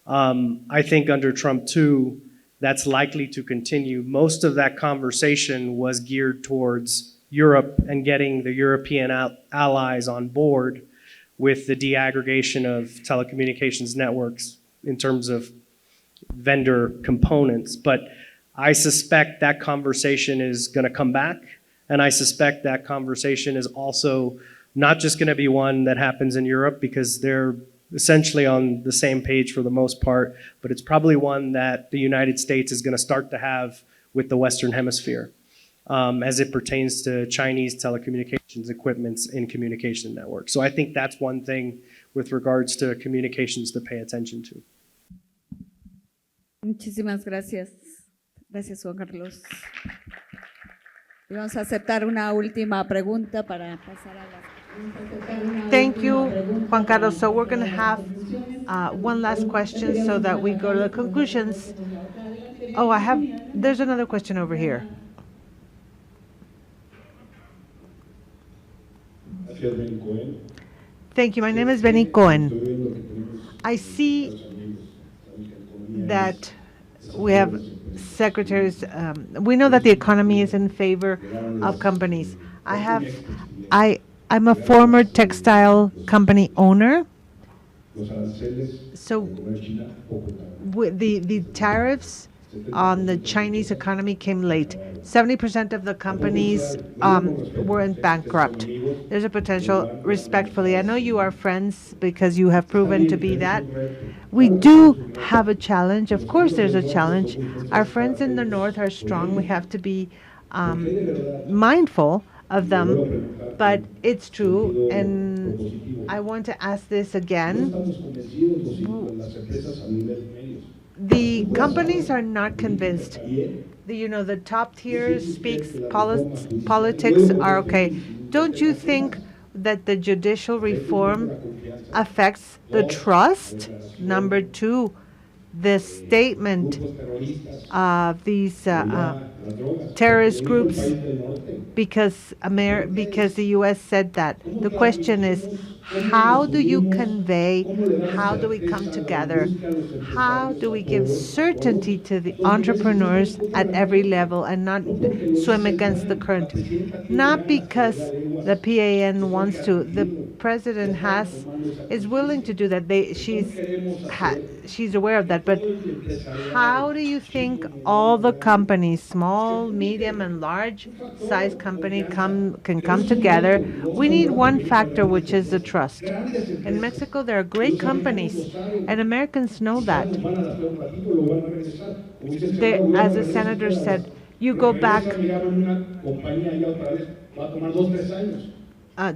I think under Trump 2, that's likely to continue. Most of that conversation was geared towards Europe and getting the European allies on board with the deaggregation of telecommunications networks in terms of vendor components. But I suspect that conversation is going to come back, and I suspect that conversation is also not just going to be one that happens in Europe because they're essentially on the same page for the most part, but it's probably one that the United States is going to start to have with the Western Hemisphere as it pertains to Chinese telecommunications equipments in communication networks. So I think that's one thing with regards to communications to pay attention to. Muchísimas gracias. Gracias, Juan Carlos. Y vamos a aceptar una última pregunta para pasar a las... Thank you, Juan Carlos. So we're going to have one last question so that we go to the conclusions. Oh, there's another question over here. Thank you. My name is Benny Cohen. I see that we have secretaries. We know that the economy is in favor of companies. I'm a former textile company owner. So with the tariffs on the Chinese economy came late. 70% of the companies were in bankrupt. There's a potential, respectfully, I know you are friends because you have proven to be that. We do have a challenge. Of course there's a challenge. Our friends in the north are strong. We have to be mindful of them, but it's true. And I want to ask this again. The companies are not convinced. The top tier speaks, politics are okay. Don't you think that the judicial reform affects the trust? Number two, the statement of these terrorist groups, because the U.S. said that. The question is, how do you convey, how do we come together, how do we give certainty to the entrepreneurs at every level and not swim against the current? Not because the PAN wants to. The president is willing to do that. She's aware of that. But how do you think all the companies, small, medium, and large size company can come together? We need one factor, which is the trust. In Mexico, there are great companies, and Americans know that. As the senator said, you go back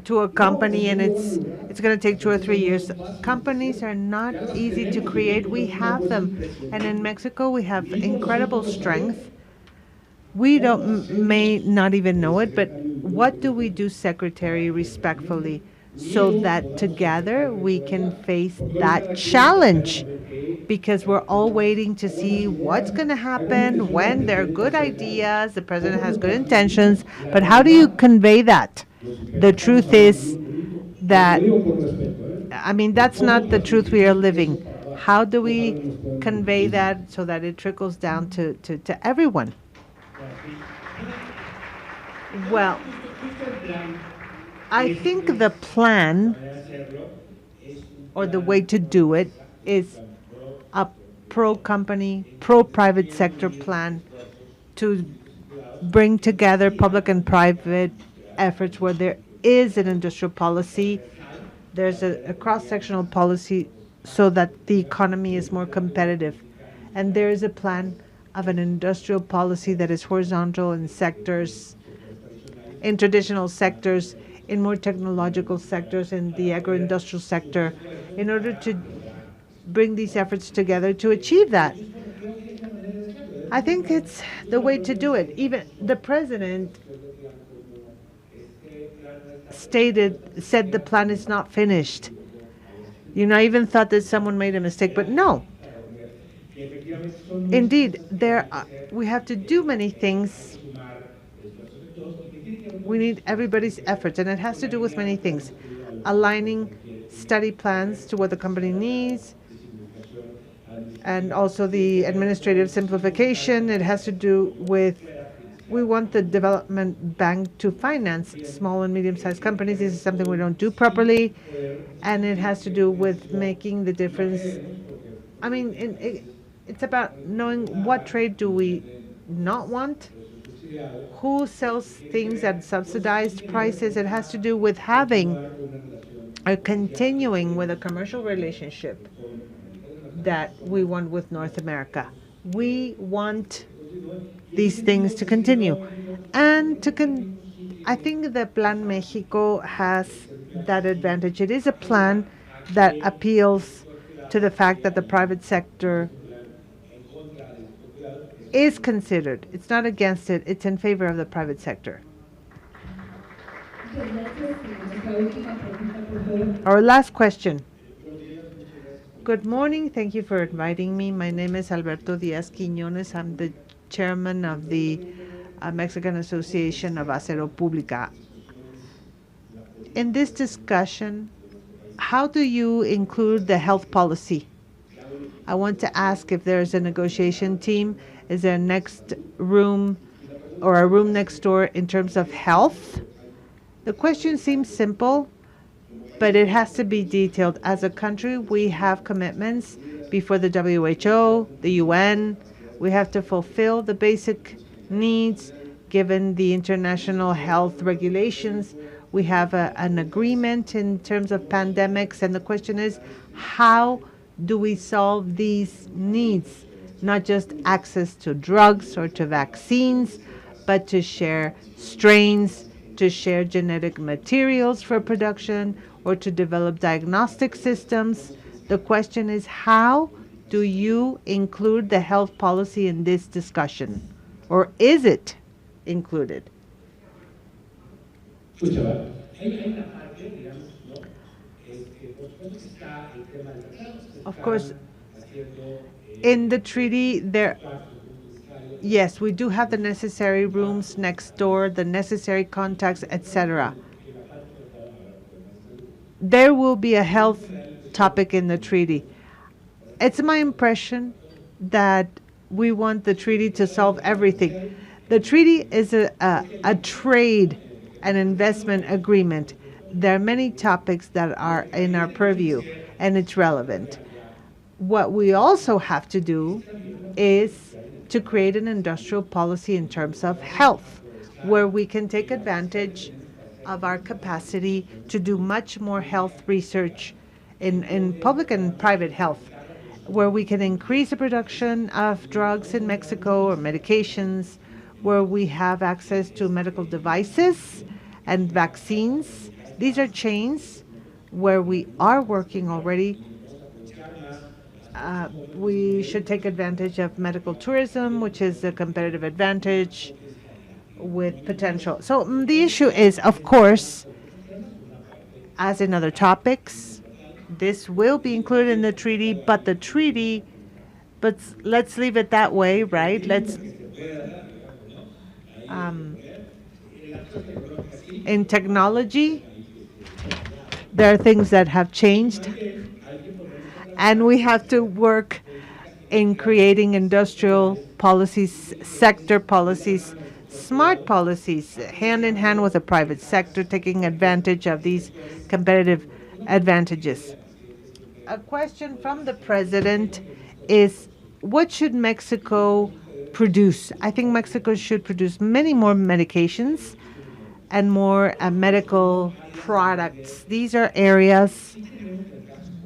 to a company and it's going to take 2 or 3 years. Companies are not easy to create. We have them, and in Mexico we have incredible strength. We may not even know it, but what do we do, Secretary, respectfully, so that together we can face that challenge? Because we're all waiting to see what's going to happen when there are good ideas, the president has good intentions, but how do you convey that? The truth is that, that's not the truth we are living. How do we convey that so that it trickles down to everyone? Well, I think the plan or the way to do it is a pro-company, pro-private sector plan to bring together public and private efforts where there is an industrial policy, there's a cross-sectional policy so that the economy is more competitive. And there is a plan of an industrial policy that is horizontal in sectors, in traditional sectors, in more technological sectors, in the agro-industrial sector, in order to bring these efforts together to achieve that. I think it's the way to do it. Even the president said the plan is not finished. I even thought that someone made a mistake, but no. Indeed, we have to do many things. We need everybody's efforts, and it has to do with many things. Aligning study plans to what the company needs, and also the administrative simplification. It has to do with, we want the development bank to finance small and medium-sized companies. This is something we don't do properly, and it has to do with making the difference. I mean, it's about knowing what trade do we not want, who sells things at subsidized prices. It has to do with having or continuing with a commercial relationship that we want with North America. We want these things to continue. And I think the Plan Mexico has that advantage. It is a plan that appeals to the fact that the private sector is considered. It's not against it. It's in favor of the private sector. Our last question. Good morning. Thank you for inviting me. My name is Alberto Diaz Quiñones. I'm the chairman of the Mexican Association of Acero Pública. In this discussion, how do you include the health policy? I want to ask if there's a negotiation team. Is there a next room or a room next door in terms of health? The question seems simple, but it has to be detailed. As a country, we have commitments before the WHO, the UN. We have to fulfill the basic needs given the international health regulations. We have an agreement in terms of pandemics, and the question is, how do we solve these needs? Not just access to drugs or to vaccines, but to share strains, to share genetic materials for production, or to develop diagnostic systems. The question is, how do you include the health policy in this discussion? Or is it included? Of course, in the treaty, yes, we do have the necessary rooms next door, the necessary contacts, etc. There will be a health topic in the treaty. It's my impression that we want the treaty to solve everything. The treaty is a trade and investment agreement. There are many topics that are in our purview, and it's relevant. What we also have to do is to create an industrial policy in terms of health, where we can take advantage of our capacity to do much more health research in public and private health, where we can increase the production of drugs in Mexico or medications, where we have access to medical devices and vaccines. These are chains where we are working already. We should take advantage of medical tourism, which is a competitive advantage with potential. So the issue is, of course, as in other topics, this will be included in the treaty, but let's leave it that way, right? In technology, there are things that have changed, and we have to work in creating industrial policies, sector policies, smart policies, hand in hand with the private sector, taking advantage of these competitive advantages. A question from the president is, what should Mexico produce? I think Mexico should produce many more medications and more medical products. These are areas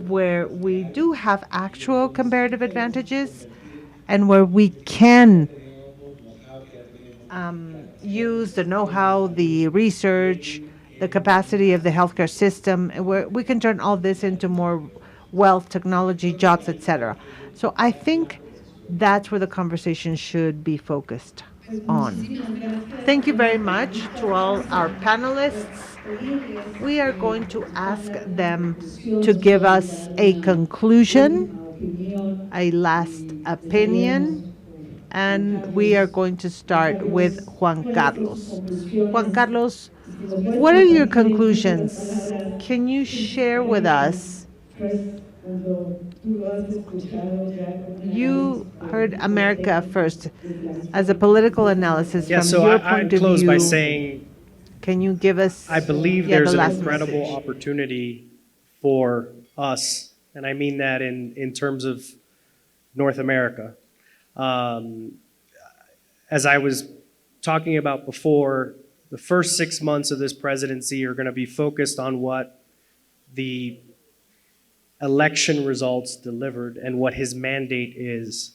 where we do have actual comparative advantages and where we can use the know-how, the research, the capacity of the healthcare system, where we can turn all this into more wealth, technology, jobs, etc. So I think that's where the conversation should be focused on. Thank you very much to all our panelists. We are going to ask them to give us a conclusion, a last opinion, and we are going to start with Juan Carlos. Juan Carlos, what are your conclusions? Can you share with us? You heard America First as a political analysis Yeah, from so your I'd point of close view. by saying Can you give us? I believe the there's an last incredible message? opportunity for us, and I mean that in terms of North America. As I was talking about before, the first 6 months of this presidency are going to be focused on what the election results delivered and what his mandate is.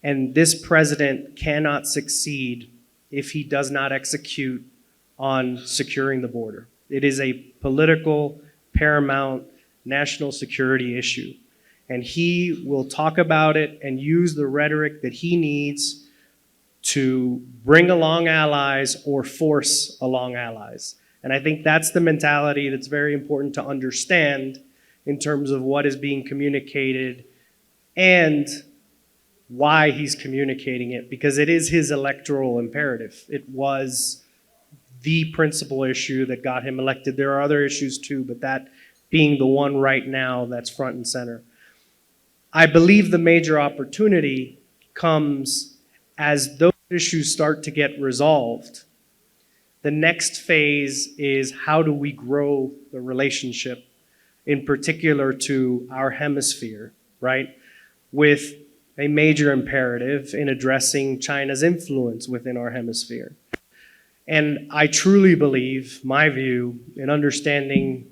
And this president cannot succeed if he does not execute on securing the border. It is a political, paramount, national security issue. And he will talk about it and use the rhetoric that he needs to bring along allies or force along allies. And I think that's the mentality that's very important to understand in terms of what is being communicated and why he's communicating it, because it is his electoral imperative. It was the principal issue that got him elected. There are other issues too, but that being the one right now that's front and center. I believe the major opportunity comes as those issues start to get resolved. The next phase is how do we grow the relationship, in particular to our hemisphere, right? With a major imperative in addressing China's influence within our hemisphere. And I truly believe, my view, in understanding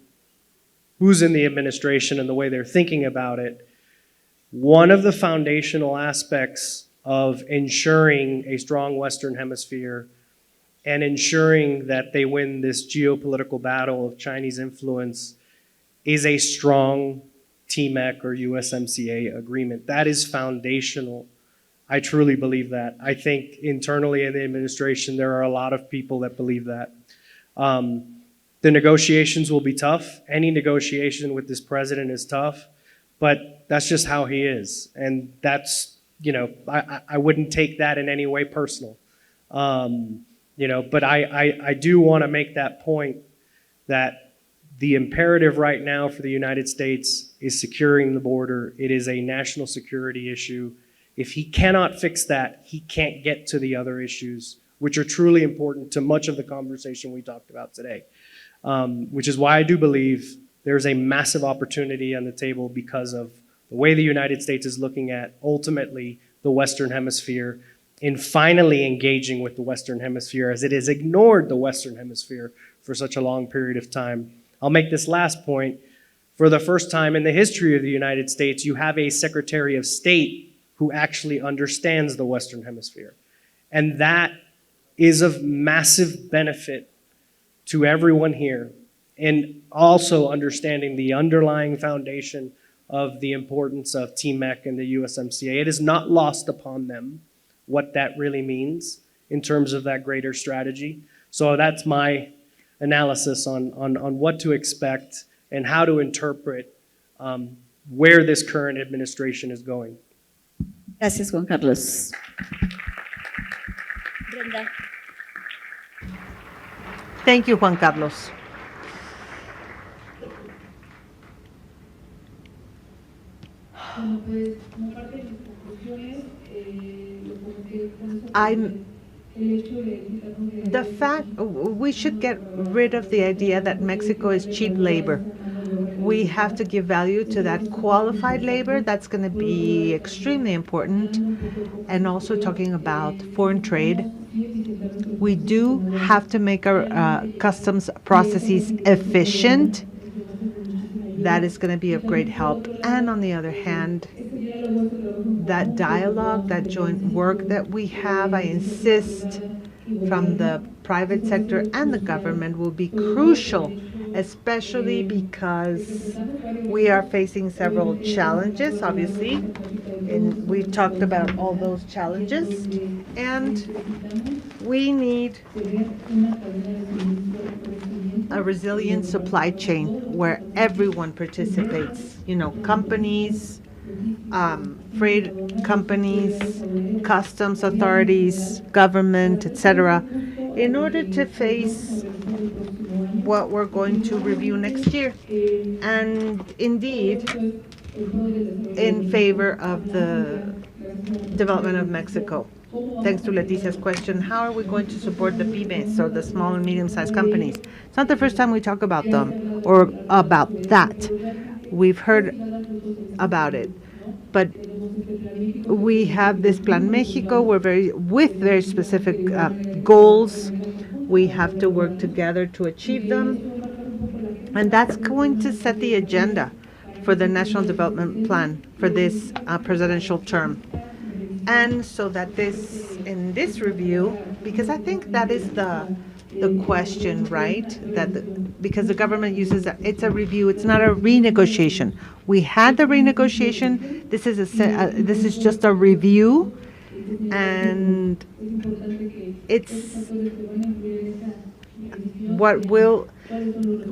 who's in the administration and the way they're thinking about it, one of the foundational aspects of ensuring a strong Western Hemisphere and ensuring that they win this geopolitical battle of Chinese influence is a strong T-MEC or USMCA agreement. That is foundational. I truly believe that. I think internally in the administration, there are a lot of people that believe that. The negotiations will be tough. Any negotiation with this president is tough, but that's just how he is. And that's, I wouldn't take that in any way personal. But I do want to make that point that the imperative right now for the United States is securing the border. It is a national security issue. If he cannot fix that, he can't get to the other issues, which are truly important to much of the conversation we talked about today. Which is why I do believe there's a massive opportunity on the table because of the way the United States is looking at ultimately the Western Hemisphere in finally engaging with the Western Hemisphere as it has ignored the Western Hemisphere for such a long period of time. I'll make this last point. For the first time in the history of the United States, you have a Secretary of State who actually understands the Western Hemisphere. And that is of massive benefit to everyone here. And also understanding the underlying foundation of the importance of T-MEC and the USMCA. It is not lost upon them what that really means in terms of that greater strategy. So that's my analysis on what to expect and how to interpret where this current administration is going. Gracias, Juan Carlos. Brenda. Thank you, Juan Carlos. The fact we should get rid of the idea that Mexico is cheap labor. We have to give value to that qualified labor. That's going to be extremely important. And also talking about foreign trade, we do have to make our customs processes efficient. That is going to be of great help. And on the other hand, that dialogue, that joint work that we have, I insist, from the private sector and the government will be crucial, especially because we are facing several challenges, obviously, and we've talked about all those challenges, and we need a resilient supply chain where everyone participates, companies, freight companies, customs authorities, government, etc., in order to face what we're going to review next year. And indeed, in favor of the development of Mexico. Thanks to Leticia's question, how are we going to support the pymes, or the small and medium-sized companies? It's not the first time we talk about them or about that. We've heard about it. But we have this Plan Mexico. With very specific goals. We have to work together to achieve them. And that's going to set the agenda for the National Development Plan for this presidential term. And so that in this review, because I think that is the question, right? Because the government uses it's a review, it's not a renegotiation. We had the renegotiation. This is just a review, and it's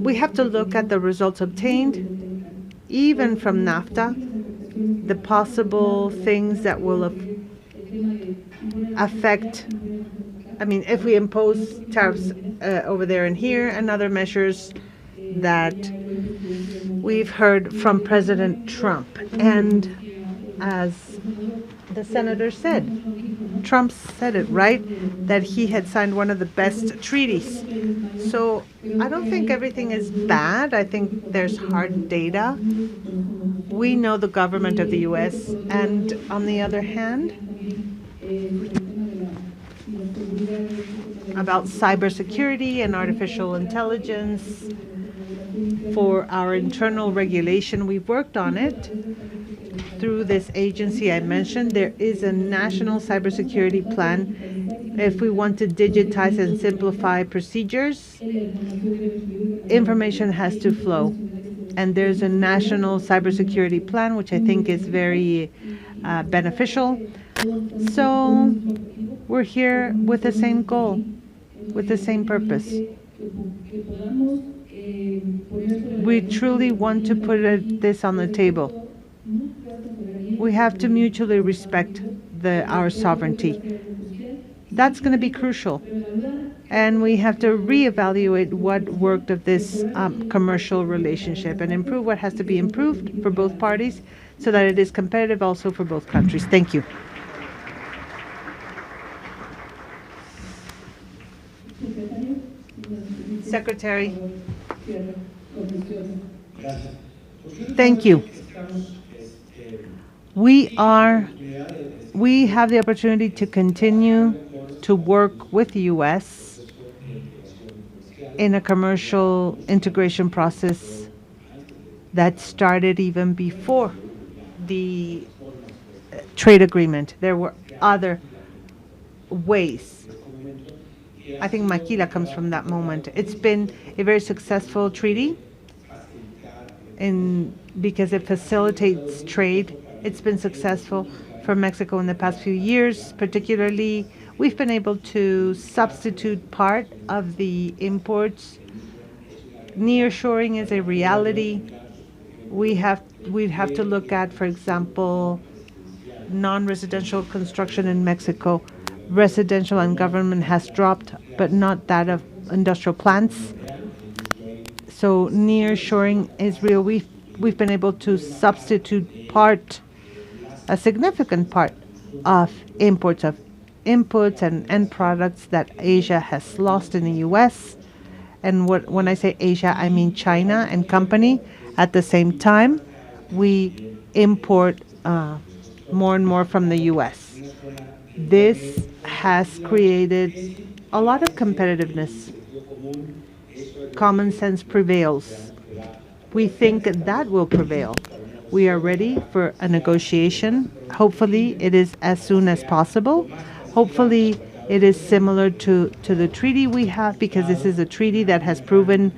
we have to look at the results obtained, even from NAFTA, the possible things that will affect. I mean, if we impose tariffs over there and here, and other measures that we've heard from President Trump. And as the senator said, Trump said it, right, that he had signed one of the best treaties. So I don't think everything is bad. I think there's hard data. We know the government of the U.S. And on the other hand, about cybersecurity and artificial intelligence. For our internal regulation, we've worked on it through this agency I mentioned. There is a national cybersecurity plan. If we want to digitize and simplify procedures, information has to flow. And there's a national cybersecurity plan, which I think is very beneficial. So we're here with the same goal, with the same purpose. We truly want to put this on the table. We have to mutually respect our sovereignty. That's going to be crucial. And we have to reevaluate what worked of this commercial relationship and improve what has to be improved for both parties so that it is competitive also for both countries. Thank you. Secretary. Thank you. We have the opportunity to continue to work with the U.S. in a commercial integration process that started even before the trade agreement. There were other ways. I think Maquila comes from that moment. It's been a very successful treaty because it facilitates trade. It's been successful for Mexico in the past few years. Particularly, we've been able to substitute part of the imports. Nearshoring is a reality. We'd have to look at, for example, non-residential construction in Mexico. Residential and government has dropped, but not that of industrial plants. So nearshoring is real. We've been able to substitute a significant part of imports of inputs and end products that Asia has lost in the U.S. And when I say Asia, I mean China and company. At the same time, we import more and more from the U.S. This has created a lot of competitiveness. Common sense prevails. We think that will prevail. We are ready for a negotiation. Hopefully, it is as soon as possible. Hopefully, it is similar to the treaty we have, because this is a treaty that has proven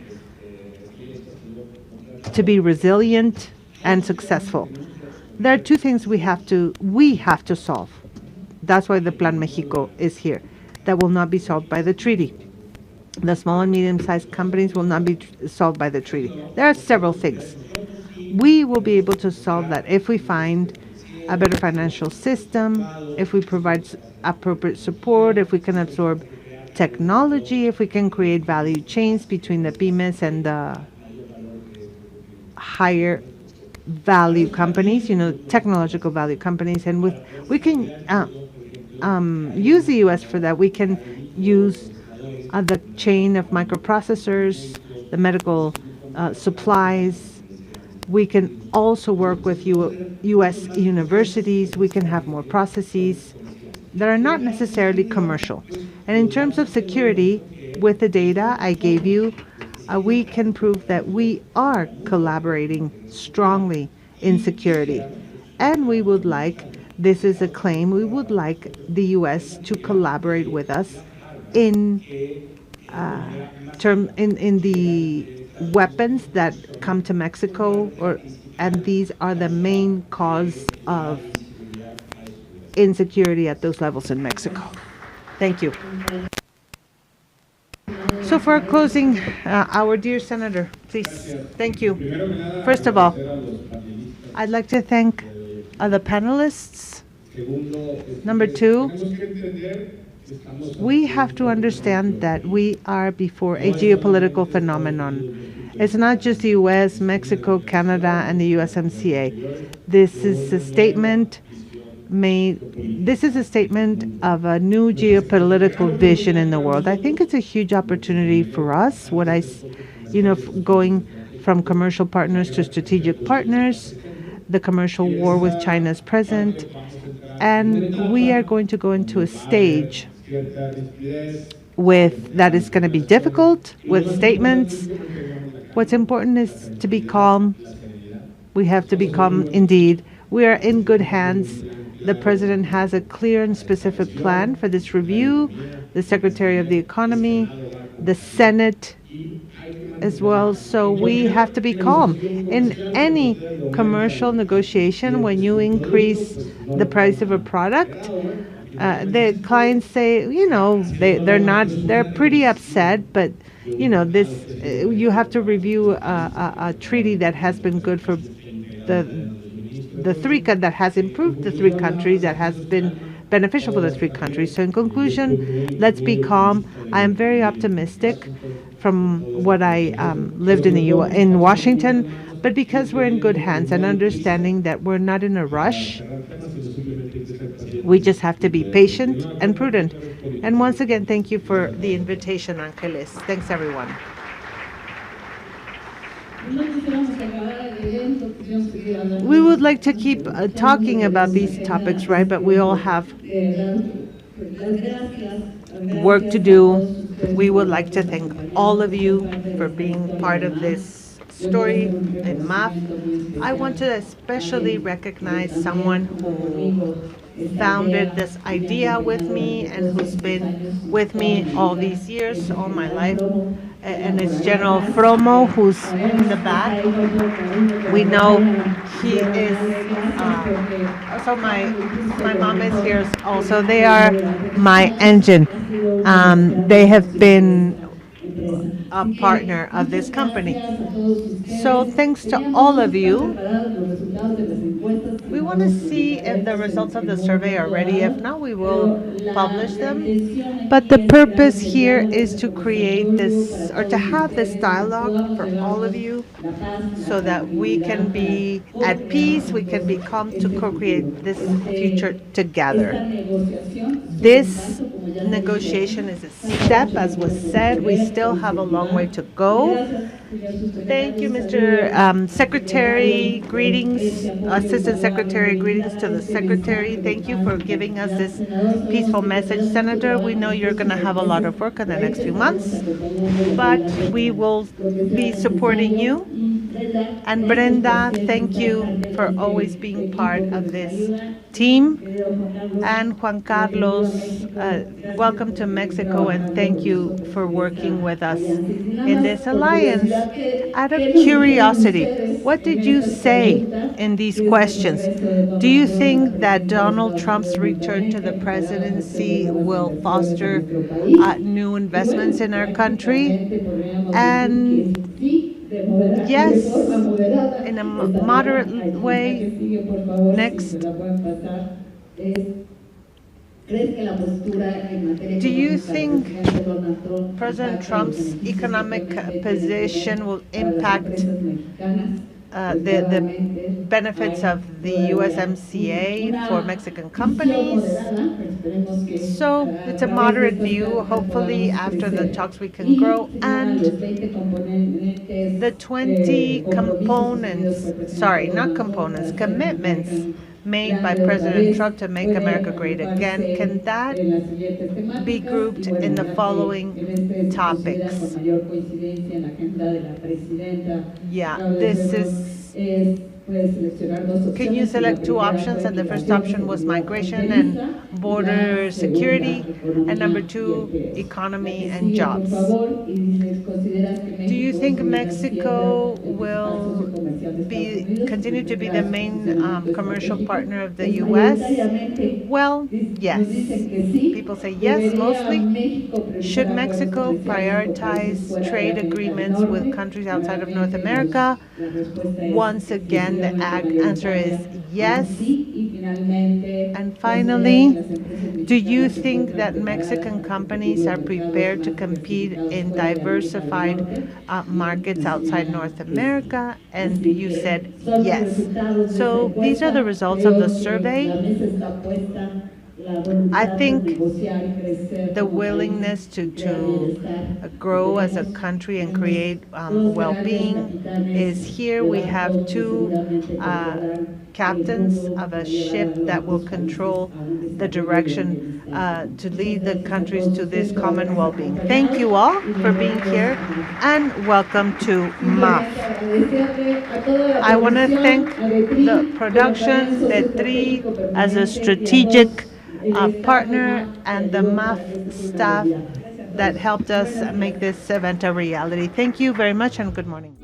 to be resilient and successful. There are two things we have to solve. That's why the Plan Mexico is here. That will not be solved by the treaty. The small and medium-sized companies will not be solved by the treaty. There are several things. We will be able to solve that if we find a better financial system, if we provide appropriate support, if we can absorb technology, if we can create value chains between the pymes and the higher value companies, technological value companies, and we can use the U.S. for that. We can use the chain of microprocessors, the medical supplies. We can also work with U.S. universities. We can have more processes that are not necessarily commercial. And in terms of security, with the data I gave you, we can prove that we are collaborating strongly in security. And we would like, this is a claim, we would like the U.S. to collaborate with us in the weapons that come to Mexico, and these are the main cause of insecurity at those levels in Mexico. Thank you. So for closing, our dear Senator, please. Thank you. First of all, I'd like to thank the panelists. Number two, we have to understand that we are before a geopolitical phenomenon. It's not just the U.S., Mexico, Canada, and the USMCA. This is a statement of a new geopolitical vision in the world. I think it's a huge opportunity for us, going from commercial partners to strategic partners. The commercial war with China is present, and we are going to go into a stage that is going to be difficult with statements. What's important is to be calm. We have to be calm indeed. We are in good hands. The President has a clear and specific plan for this review, the Secretary of the Economy, the Senate as well. So we have to be calm. In any commercial negotiation, when you increase the price of a product, the clients say, they're pretty upset, but you have to review a treaty that has been good for that has improved the three countries, that has been beneficial for the three countries. So in conclusion, let's be calm. I am very optimistic from what I lived in Washington, but because we're in good hands and understanding that we're not in a rush, we just have to be patient and prudent. And once again, thank you for the invitation, Angeles. Thanks, everyone. We would like to keep talking about these topics, right? But we all have work to do. We would like to thank all of you for being part of this story in MAF. I want to especially recognize someone who founded this idea with me and who's been with me all these years, all my life. And it's General Fromo, who's in the back. We know he is, also my mom is here also. They are my engine. They have been a partner of this company. So thanks to all of you. We want to see if the results of the survey are ready. If not, we will publish them. But the purpose here is to create this, or to have this dialogue for all of you, so that we can be at peace, we can be calm to co-create this future together. This negotiation is a step, as was said. We still have a long way to go. Thank you, Mr. Secretary. Greetings, Assistant Secretary. Greetings to the Secretary. Thank you for giving us this peaceful message. Senator, we know you're going to have a lot of work in the next few months, but we will be supporting you And Brenda, thank you for always being part of this team. And Juan Carlos, welcome to Mexico and thank you for working with us in this alliance. Out of curiosity, what did you say in these questions? Do you think that Donald Trump's return to the presidency will foster new investments in our country? And yes, in a moderate way. Next. Do you think President Trump's economic position will impact the benefits of the USMCA for Mexican companies? So it's a moderate view. Hopefully after the talks we can grow. And the 20 components, sorry, not components, commitments made by President Trump to make America great again, can that be grouped in the following topics? Yeah, this is, can you select two options? And the first option was migration and border security, and number two, economy and jobs. Do you think Mexico will continue to be the main commercial partner of the U.S.? Well, yes. People say yes, mostly. Should Mexico prioritize trade agreements with countries outside of North America? Once again, the answer is yes. And finally, do you think that Mexican companies are prepared to compete in diversified markets outside North America? And you said yes. So these are the results of the survey. I think the willingness to grow as a country and create well-being is here. We have two captains of a ship that will control the direction to lead the countries to this common well-being. Thank you all for being here and welcome to MAF. I want to thank the production, Petri, as a strategic partner, and the MAF staff that helped us make this event a reality. Thank you very much and good morning.